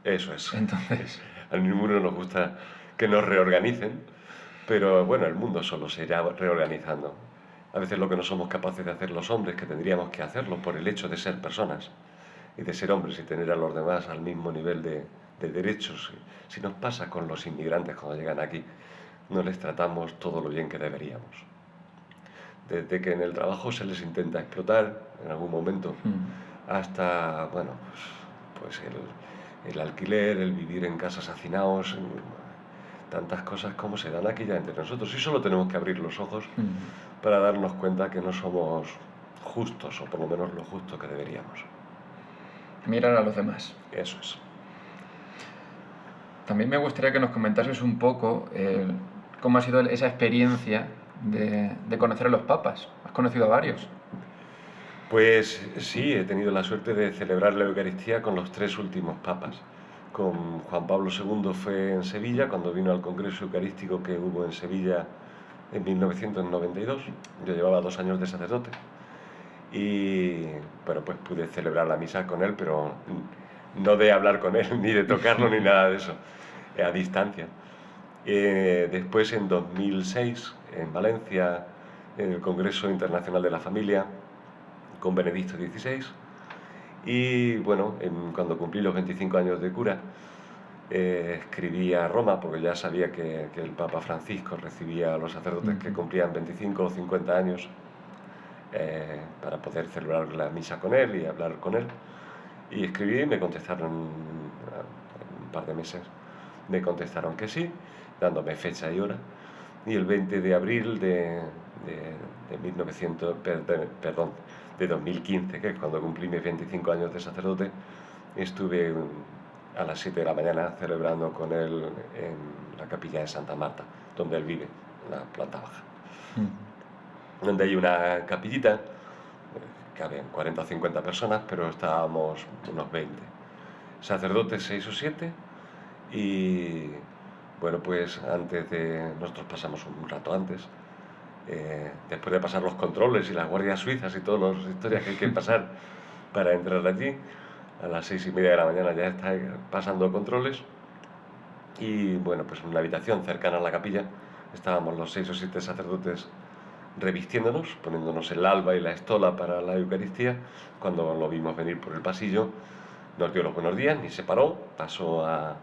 Eso es. Entonces, A ninguno nos gusta que nos reorganicen, pero bueno, el mundo solo se irá reorganizando. A veces lo que no somos capaces de hacer los hombres, que tendríamos que hacerlo por el hecho de ser personas y de ser hombres y tener a los demás al mismo nivel de derechos. Si nos pasa con los inmigrantes cuando llegan aquí, no les tratamos todo lo bien que deberíamos. Desde que en el trabajo se les intenta explotar en algún momento, hasta, bueno, pues el alquiler, el vivir en casas hacinados, tantas cosas como se dan aquí ya entre nosotros. Y solo tenemos que abrir los ojos para darnos cuenta que no somos justos, o por lo menos lo justo que deberíamos. mirar a los demás. Eso es. También me gustaría que nos comentases un poco cómo ha sido esa experiencia de conocer a los papas. Has conocido a varios. Pues sí, he tenido la suerte de celebrar la Eucaristía con los 3 últimos papas. Con Juan Pablo II fue en Sevilla, cuando vino al Congreso Eucarístico que hubo en Sevilla en 1992. Yo llevaba 2 años de sacerdote. Y bueno, pues pude celebrar la misa con él, pero no de hablar con él, ni de tocarlo, ni nada de eso, a distancia. Después, en 2006, en Valencia, en el Congreso Internacional de la Familia, con Benedicto XVI. Y bueno, cuando cumplí los 25 años de cura, escribí a Roma, porque ya sabía que el Papa Francisco recibía a los sacerdotes que cumplían 25 o 50 años para poder celebrar la misa con él y hablar con él. Y escribí y me contestaron en un par de meses, me contestaron que sí, dándome fecha y hora. Y el 20 de abril de 2015, que es cuando cumplí mis 25 años de sacerdote, estuve a las 7 de la mañana celebrando con él en la capilla de Santa Marta, donde él vive, en la planta baja. Donde hay una capillita, caben 40 o 50 personas, pero estábamos unos 20. Sacerdotes 6 o 7, y bueno, pues nosotros pasamos un rato antes, después de pasar los controles y las guardias suizas y todas las historias que hay que pasar para entrar allí, a las 6:30 de la mañana ya está pasando controles, y bueno, pues en una habitación cercana a la capilla estábamos los 6 o 7 sacerdotes revistiéndonos, poniéndonos el alba y la estola para la Eucaristía. Cuando lo vimos venir por el pasillo, nos dio los buenos días, ni se paró, pasó a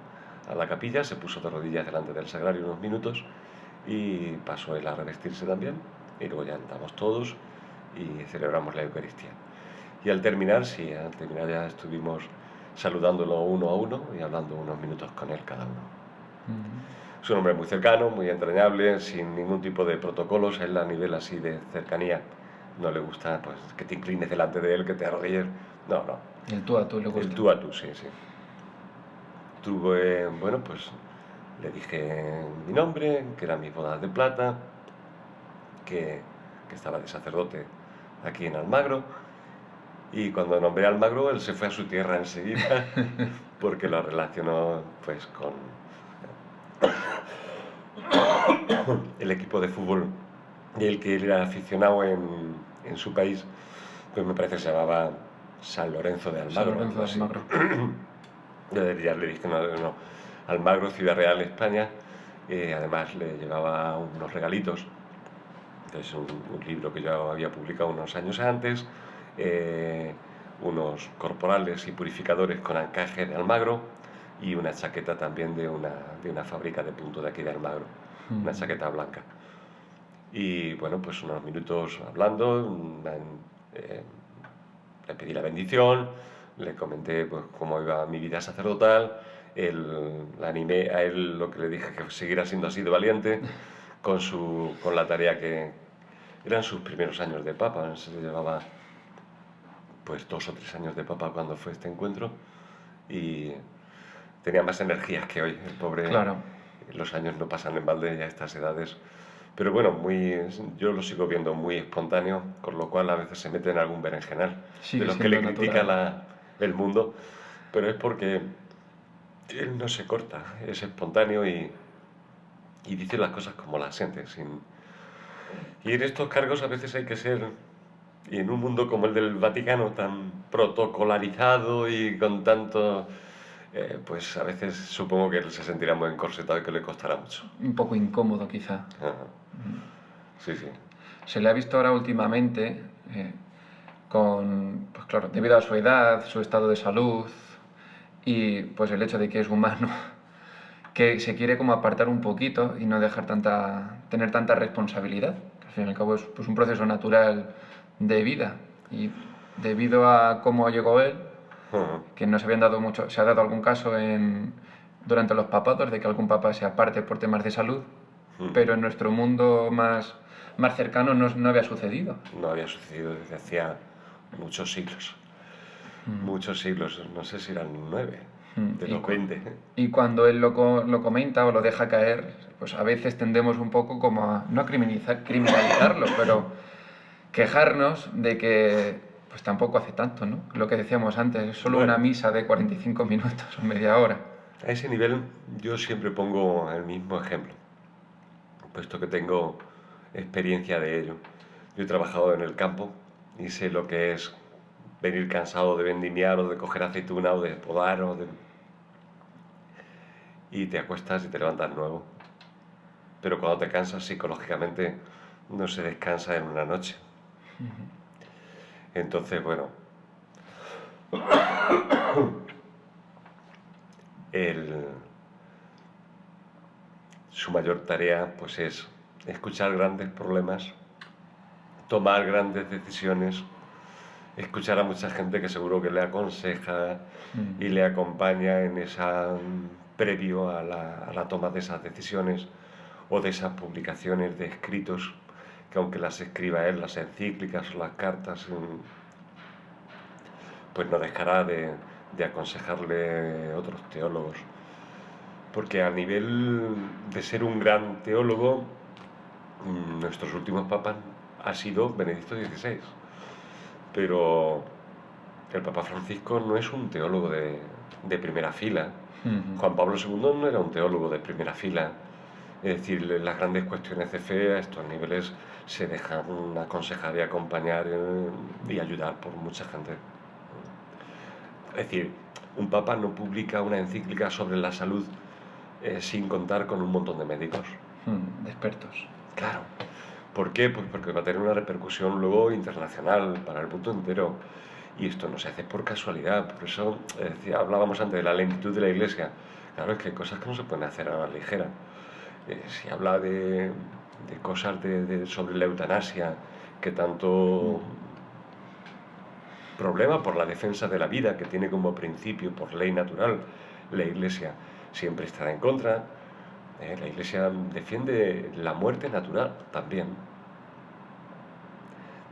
la capilla, se puso de rodillas delante del sagrario unos minutos y pasó él a revestirse también, y luego ya entramos todos y celebramos la Eucaristía. Y al terminar ya estuvimos saludándolo uno a uno y hablando unos minutos con él cada uno. Es un hombre muy cercano, muy entrañable, sin ningún tipo de protocolos. A él, a nivel así de cercanía, no le gusta pues que te inclines delante de él, que te arrodilles. No. El tú a tú le gusta. El tú a tú, sí. Bueno, pues le dije mi nombre, que eran mis bodas de plata, que estaba de sacerdote aquí en Almagro. Y cuando nombré a Almagro, él se fue a su tierra enseguida, porque lo relacionó pues con el equipo de fútbol del que él era aficionado en su país, pues me parece que se llamaba San Lorenzo de Almagro. San Lorenzo de Almagro. Ya le dije, no, Almagro, Ciudad Real, España. Además le llevaba unos regalitos. Entonces un libro que yo había publicado unos años antes, unos corporales y purificadores con encaje de Almagro y una chaqueta también de una fábrica de punto de aquí de Almagro, una chaqueta blanca. Y bueno, pues unos minutos hablando, le pedí la bendición, le comenté pues, cómo iba mi vida sacerdotal, le animé a él lo que le dije, que siguiera siendo así de valiente con la tarea que eran sus primeros años de papa. Se llevaba pues 2 o 3 años de papa cuando fue este encuentro y tenía más energías que hoy, el pobre. Claro. Los años no pasan en balde ya a estas edades. Pero bueno, yo lo sigo viendo muy espontáneo, con lo cual a veces se mete en algún berenjenal Sigue de los que siendo le critica natural. el mundo, pero es porque él no se corta, es espontáneo y dice las cosas como las siente. Y en estos cargos a veces hay que ser, y en un mundo como el del Vaticano, tan protocolarizado y con tanto, pues a veces supongo que él se sentirá muy encorsetado y que le costará mucho. Un poco incómodo quizá. Ajá. Sí, sí. Se le ha visto ahora últimamente pues claro, debido a su edad, su estado de salud y pues el hecho de que es humano, que se quiere como apartar un poquito y no dejar tener tanta responsabilidad, que al fin y al cabo es pues, un proceso natural de vida. Y debido a cómo llegó él, Ajá. que no se habían dado se ha dado algún caso durante los papados de que algún papa se aparte por temas de salud, pero en nuestro mundo más cercano no había sucedido. No había sucedido desde hacía muchos siglos. Muchos siglos, no sé si eran 9, de los 20. Y cuando él lo comenta o lo deja caer, pues a veces tendemos un poco como a, no a criminalizarlo, pero quejarnos de que pues tampoco hace tanto, ¿no? Lo que decíamos antes, es solo Bueno. una misa de 45 minutos o media hora. A ese nivel yo siempre pongo el mismo ejemplo, puesto que tengo experiencia de ello. Yo he trabajado en el campo y sé lo que es venir cansado de vendimiar o de coger aceituna o de podar y te acuestas y te levantas nuevo. Pero cuando te cansas psicológicamente no se descansa en una noche. Entonces, bueno, su mayor tarea pues es escuchar grandes problemas, tomar grandes decisiones, escuchar a mucha gente que seguro que le aconseja y le acompaña en esa previo a la toma de esas decisiones o de esas publicaciones de escritos que aunque las escriba él, las encíclicas o las cartas, pues no dejará de aconsejarle otros teólogos. Porque a nivel de ser un gran teólogo, nuestros últimos papas ha sido Benedicto XVI. Pero el Papa Francisco no es un teólogo de primera fila. Juan Pablo II no era un teólogo de primera fila. Es decir, las grandes cuestiones de fe a estos niveles se dejan aconsejar y acompañar y ayudar por mucha gente. Es decir, un papa no publica una encíclica sobre la salud sin contar con un montón de médicos. De expertos. Claro. ¿Por qué? Pues porque va a tener una repercusión luego internacional para el mundo entero. Y esto no se hace por casualidad. Por eso hablábamos antes de la lentitud de la Iglesia. Claro, es que hay cosas que no se pueden hacer a la ligera. Se habla de cosas sobre la eutanasia, que tanto problema por la defensa de la vida, que tiene como principio, por ley natural, la Iglesia siempre estará en contra. La Iglesia defiende la muerte natural también.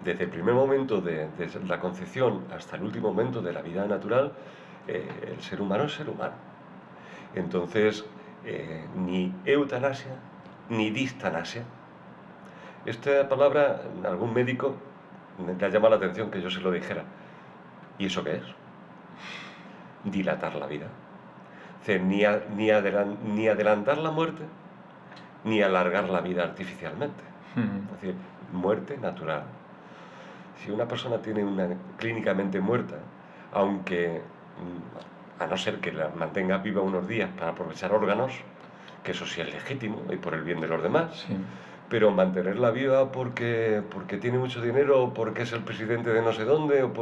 Desde el primer momento de la concepción hasta el último momento de la vida natural, el ser humano es ser humano. Entonces, ni eutanasia ni distanasia. Esta palabra, algún médico le ha llamado la atención que yo se lo dijera. ¿Y eso qué es? Dilatar la vida. Ni adelantar la muerte, ni alargar la vida artificialmente. Es decir, muerte natural. Si una persona tiene una clínicamente muerta, aunque a no ser que la mantenga viva unos días para aprovechar órganos, que eso sí es legítimo y por el bien de los demás, Sí. pero mantenerla viva porque tiene mucho dinero o porque es el presidente de no sé dónde o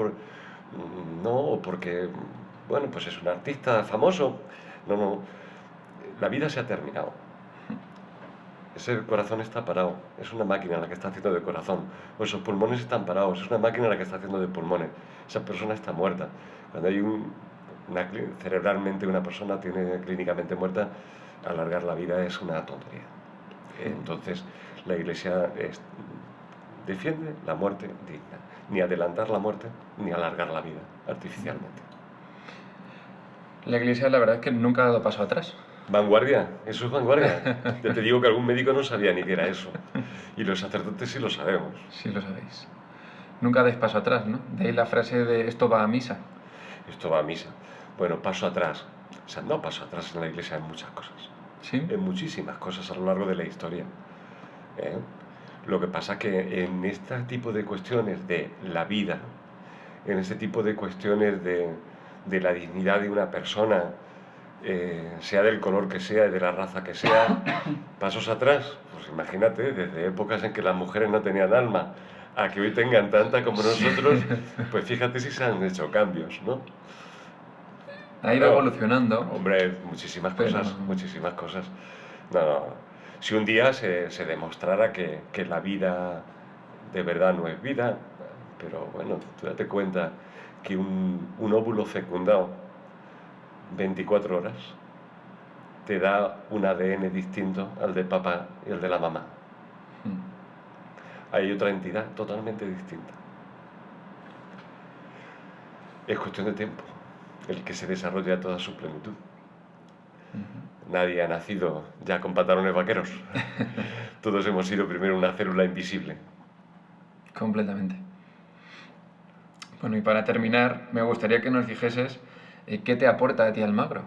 No, o porque, bueno, pues es un artista famoso. No, no, la vida se ha terminado. Ese corazón está parado, es una máquina la que está haciendo de corazón. O esos pulmones están parados, es una máquina la que está haciendo de pulmones. Esa persona está muerta. Cuando hay cerebralmente una persona tiene clínicamente muerta, alargar la vida es una tontería. Entonces, la Iglesia defiende la muerte digna. Ni adelantar la muerte, ni alargar la vida artificialmente. La Iglesia, la verdad es que nunca ha dado paso atrás. Vanguardia, eso es vanguardia. Ya te digo que algún médico no sabía ni qué era eso. Y los sacerdotes sí lo sabemos. Sí lo sabéis. Nunca dais paso atrás, ¿no? De ahí la frase de esto va a misa. Esto va a misa. Bueno, paso atrás. O sea, no paso atrás en la iglesia en muchas cosas. ¿Sí? En muchísimas cosas a lo largo de la historia. ¿Eh? Lo que pasa que en este tipo de cuestiones de la vida, en este tipo de cuestiones de la dignidad de una persona, sea del color que sea y de la raza que sea, pasos atrás, pues imagínate, desde épocas en que las mujeres no tenían alma, a que hoy tengan tanta como nosotros, pues fíjate si se han hecho cambios, ¿no? Ha ido Claro, evolucionando. hombre, muchísimas Pero- cosas, muchísimas cosas. No, no, si un día se demostrara que la vida de verdad no es vida, pero bueno, tú date cuenta que un óvulo fecundado 24 horas te da un ADN distinto al del papá y el de la mamá. Hay otra entidad totalmente distinta. Es cuestión de tiempo el que se desarrolle a toda su plenitud. Nadie ha nacido ya con pantalones vaqueros. Todos hemos sido primero una célula invisible. Completamente. Bueno, y para terminar, me gustaría que nos dijeses qué te aporta a ti Almagro.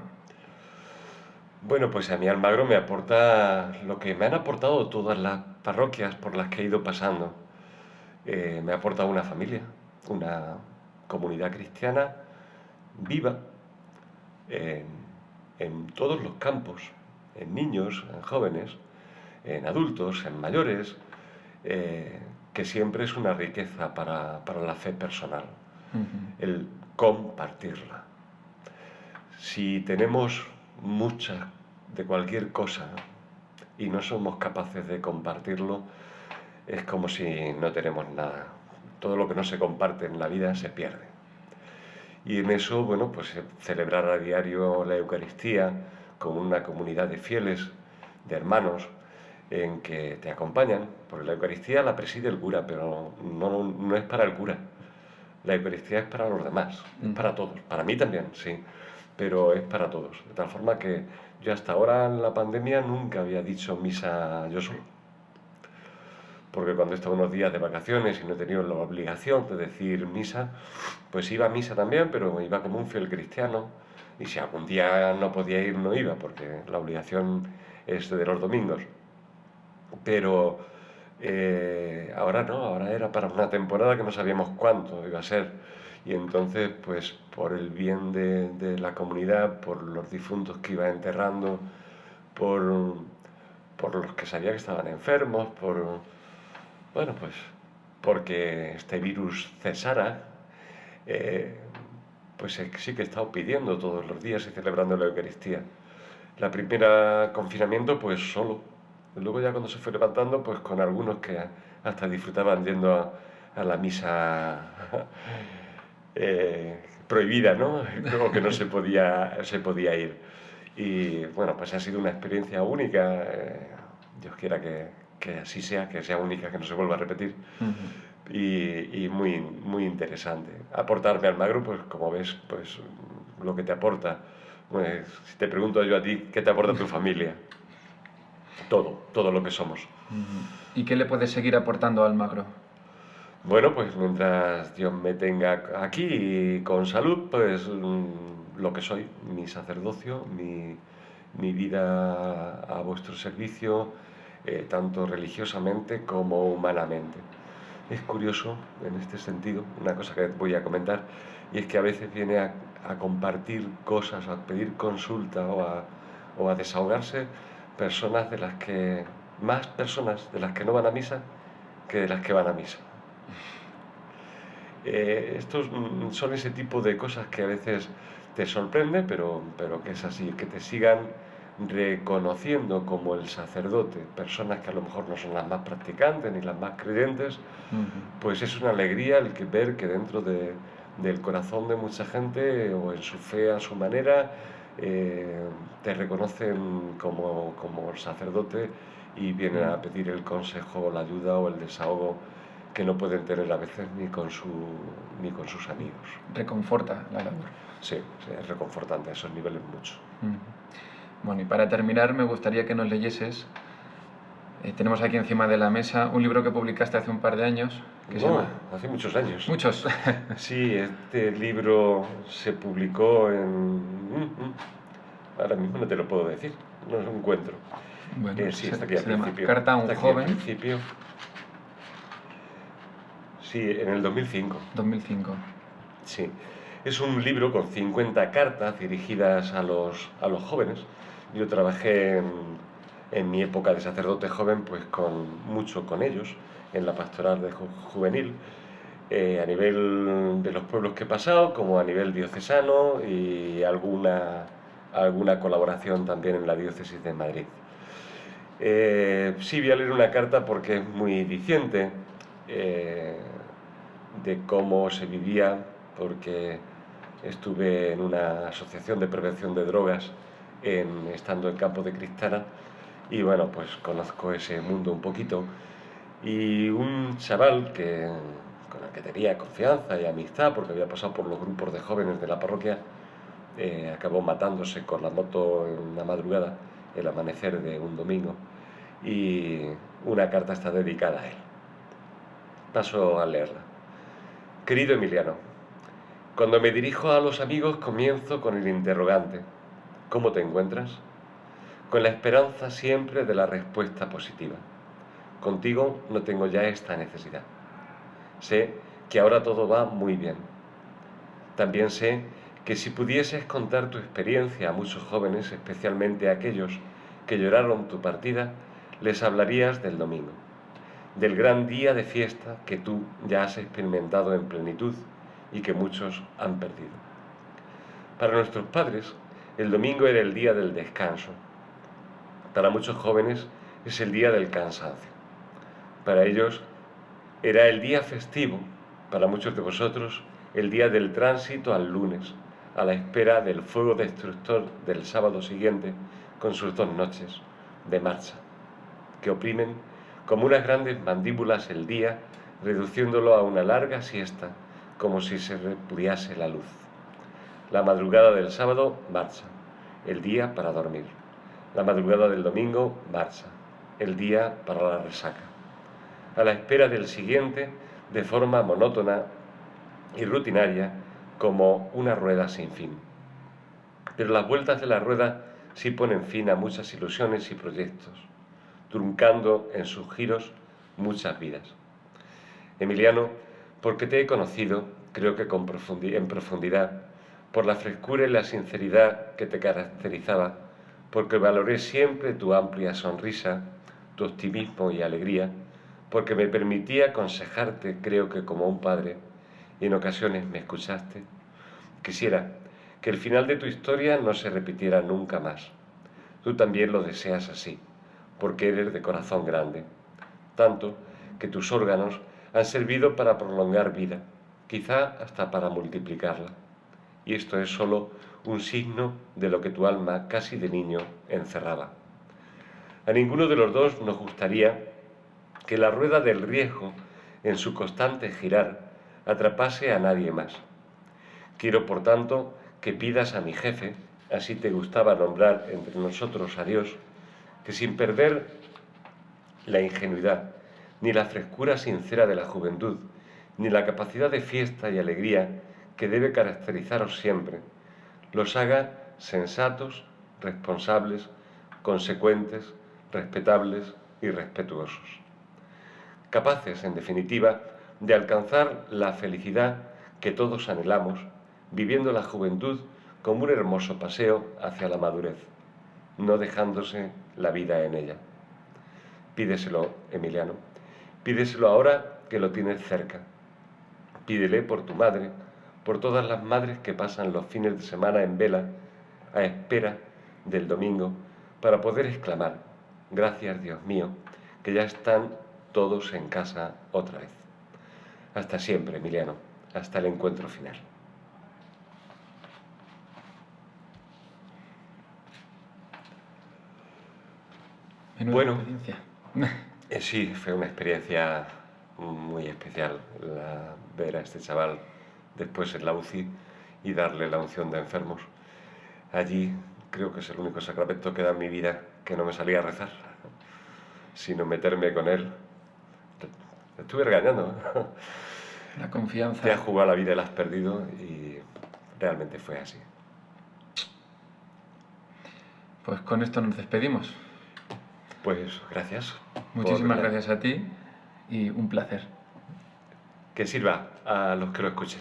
Bueno, pues a mí Almagro me aporta lo que me han aportado todas las parroquias por las que he ido pasando. Me aporta una familia, una comunidad cristiana viva en, en todos los campos, en niños, en jóvenes, en adultos, en mayores, que siempre es una riqueza para la fe personal, el compartirla. Si tenemos mucha de cualquier cosa y no somos capaces de compartirlo, es como si no tenemos nada. Todo lo que no se comparte en la vida se pierde. Y en eso, bueno, pues celebrar a diario la Eucaristía con una comunidad de fieles, de hermanos, en que te acompañan, porque la Eucaristía la preside el cura, pero no es para el cura. La Eucaristía es para los demás, es para todos, para mí también, sí, pero es para todos. De tal forma que yo hasta ahora en la pandemia nunca había dicho misa yo solo, porque cuando he estado unos días de vacaciones y no he tenido la obligación de decir misa, pues iba a misa también, pero iba como un fiel cristiano, y si algún día no podía ir, no iba, porque la obligación es de los domingos. Pero ahora no, ahora era para una temporada que no sabíamos cuánto iba a ser. Y entonces, pues por el bien de la comunidad, por los difuntos que iba enterrando, por, por los que sabía que estaban enfermos, bueno, pues porque este virus cesara, pues sí que he estado pidiendo todos los días y celebrando la Eucaristía. La primera confinamiento, pues solo. Luego ya cuando se fue levantando, pues con algunos que hasta disfrutaban yendo a la misa prohibida, ¿no? Como que no se podía ir. Y bueno, pues ha sido una experiencia única. Dios quiera que así sea, que sea única, que no se vuelva a repetir. Y muy, muy interesante. Aportarme al Almagro, pues como ves, pues lo que te aporta. Pues, si te pregunto yo a ti, ¿qué te aporta tu familia? Todo lo que somos. ¿Y qué le puedes seguir aportando a Almagro? Bueno, pues mientras Dios me tenga aquí con salud, pues lo que soy, mi sacerdocio, mi vida a vuestro servicio, tanto religiosamente como humanamente. Es curioso, en este sentido, una cosa que voy a comentar, y es que a veces viene a compartir cosas, a pedir consulta o a desahogarse más personas de las que no van a misa que de las que van a misa. Estos son ese tipo de cosas que a veces te sorprende, pero que es así, que te sigan reconociendo como el sacerdote, personas que a lo mejor no son las más practicantes ni las más creyentes, pues es una alegría el que ver que dentro del corazón de mucha gente o en su fe a su manera te reconocen como el sacerdote y vienen a pedir el consejo, la ayuda o el desahogo que no pueden tener a veces ni con sus amigos. Reconforta la labor. Sí, es reconfortante a esos niveles mucho. Bueno, y para terminar me gustaría que nos leyeses, tenemos aquí encima de la mesa un libro que publicaste hace un par de años, que se llama... hace muchos años. Muchos. Sí, este libro se publicó en... Ahora mismo no te lo puedo decir, no lo encuentro. Bueno, sí, está aquí al se llama principio. Carta a un Está aquí al joven. principio. Sí, en el 2005. 2005. Sí, es un libro con 50 cartas dirigidas a los jóvenes. Yo trabajé en mi época de sacerdote joven, pues mucho con ellos, en la pastoral de juvenil, a nivel de los pueblos que he pasado, como a nivel diocesano y alguna colaboración también en la diócesis de Madrid. Sí, voy a leer una carta porque es muy diciente de cómo se vivía, porque estuve en una asociación de prevención de drogas estando en Campo de Cristana y bueno, pues conozco ese mundo un poquito. Y un chaval con el que tenía confianza y amistad, porque había pasado por los grupos de jóvenes de la parroquia, acabó matándose con la moto en una madrugada, el amanecer de un domingo, y una carta está dedicada a él. Paso a leerla. Querido Emiliano, cuando me dirijo a los amigos comienzo con el interrogante, ¿cómo te encuentras? Con la esperanza siempre de la respuesta positiva. Contigo no tengo ya esta necesidad. Sé que ahora todo va muy bien. También sé que si pudieses contar tu experiencia a muchos jóvenes, especialmente a aquellos que lloraron tu partida, les hablarías del domingo, del gran día de fiesta que tú ya has experimentado en plenitud y que muchos han perdido. Para nuestros padres, el domingo era el día del descanso. Para muchos jóvenes es el día del cansancio. Para ellos era el día festivo, para muchos de vosotros, el día del tránsito al lunes, a la espera del fuego destructor del sábado siguiente con sus 2 noches de marcha, que oprimen como unas grandes mandíbulas el día, reduciéndolo a una larga siesta, como si se repudiase la luz. La madrugada del sábado marcha, el día para dormir. La madrugada del domingo marcha, el día para la resaca. A la espera del siguiente, de forma monótona y rutinaria, como una rueda sin fin. Pero las vueltas de la rueda sí ponen fin a muchas ilusiones y proyectos, truncando en sus giros muchas vidas. Emiliano, porque te he conocido, creo que en profundidad, por la frescura y la sinceridad que te caracterizaba, porque valoré siempre tu amplia sonrisa, tu optimismo y alegría, porque me permitía aconsejarte, creo que como un padre, y en ocasiones me escuchaste. Quisiera que el final de tu historia no se repitiera nunca más. Tú también lo deseas así, porque eres de corazón grande, tanto que tus órganos han servido para prolongar vida, quizá hasta para multiplicarla. Y esto es solo un signo de lo que tu alma casi de niño encerraba. A ninguno de los dos nos gustaría que la rueda del riesgo, en su constante girar, atrapase a nadie más. Quiero, por tanto, que pidas a mi jefe, así te gustaba nombrar entre nosotros a Dios, que sin perder la ingenuidad, ni la frescura sincera de la juventud, ni la capacidad de fiesta y alegría que debe caracterizaros siempre, los haga sensatos, responsables, consecuentes, respetables y respetuosos. Capaces, en definitiva, de alcanzar la felicidad que todos anhelamos, viviendo la juventud como un hermoso paseo hacia la madurez, no dejándose la vida en ella. Pídeselo, Emiliano, pídeselo ahora que lo tienes cerca. Pídele por tu madre, por todas las madres que pasan los fines de semana en vela, a espera del domingo, para poder exclamar: gracias, Dios mío, que ya están todos en casa otra vez. Hasta siempre, Emiliano. Hasta el encuentro final. Menuda Bueno, experiencia. sí, fue una experiencia muy especial ver a este chaval después en la UCI y darle la unción de enfermos. Allí creo que es el único sacramento que da en mi vida que no me salía a rezar, sino meterme con él. Te estuve regañando. La confianza. Te has jugado la vida y la has perdido, y realmente fue así. Pues con esto nos despedimos. Pues gracias. Muchísimas gracias a ti y un placer. Que sirva a los que lo escuchen.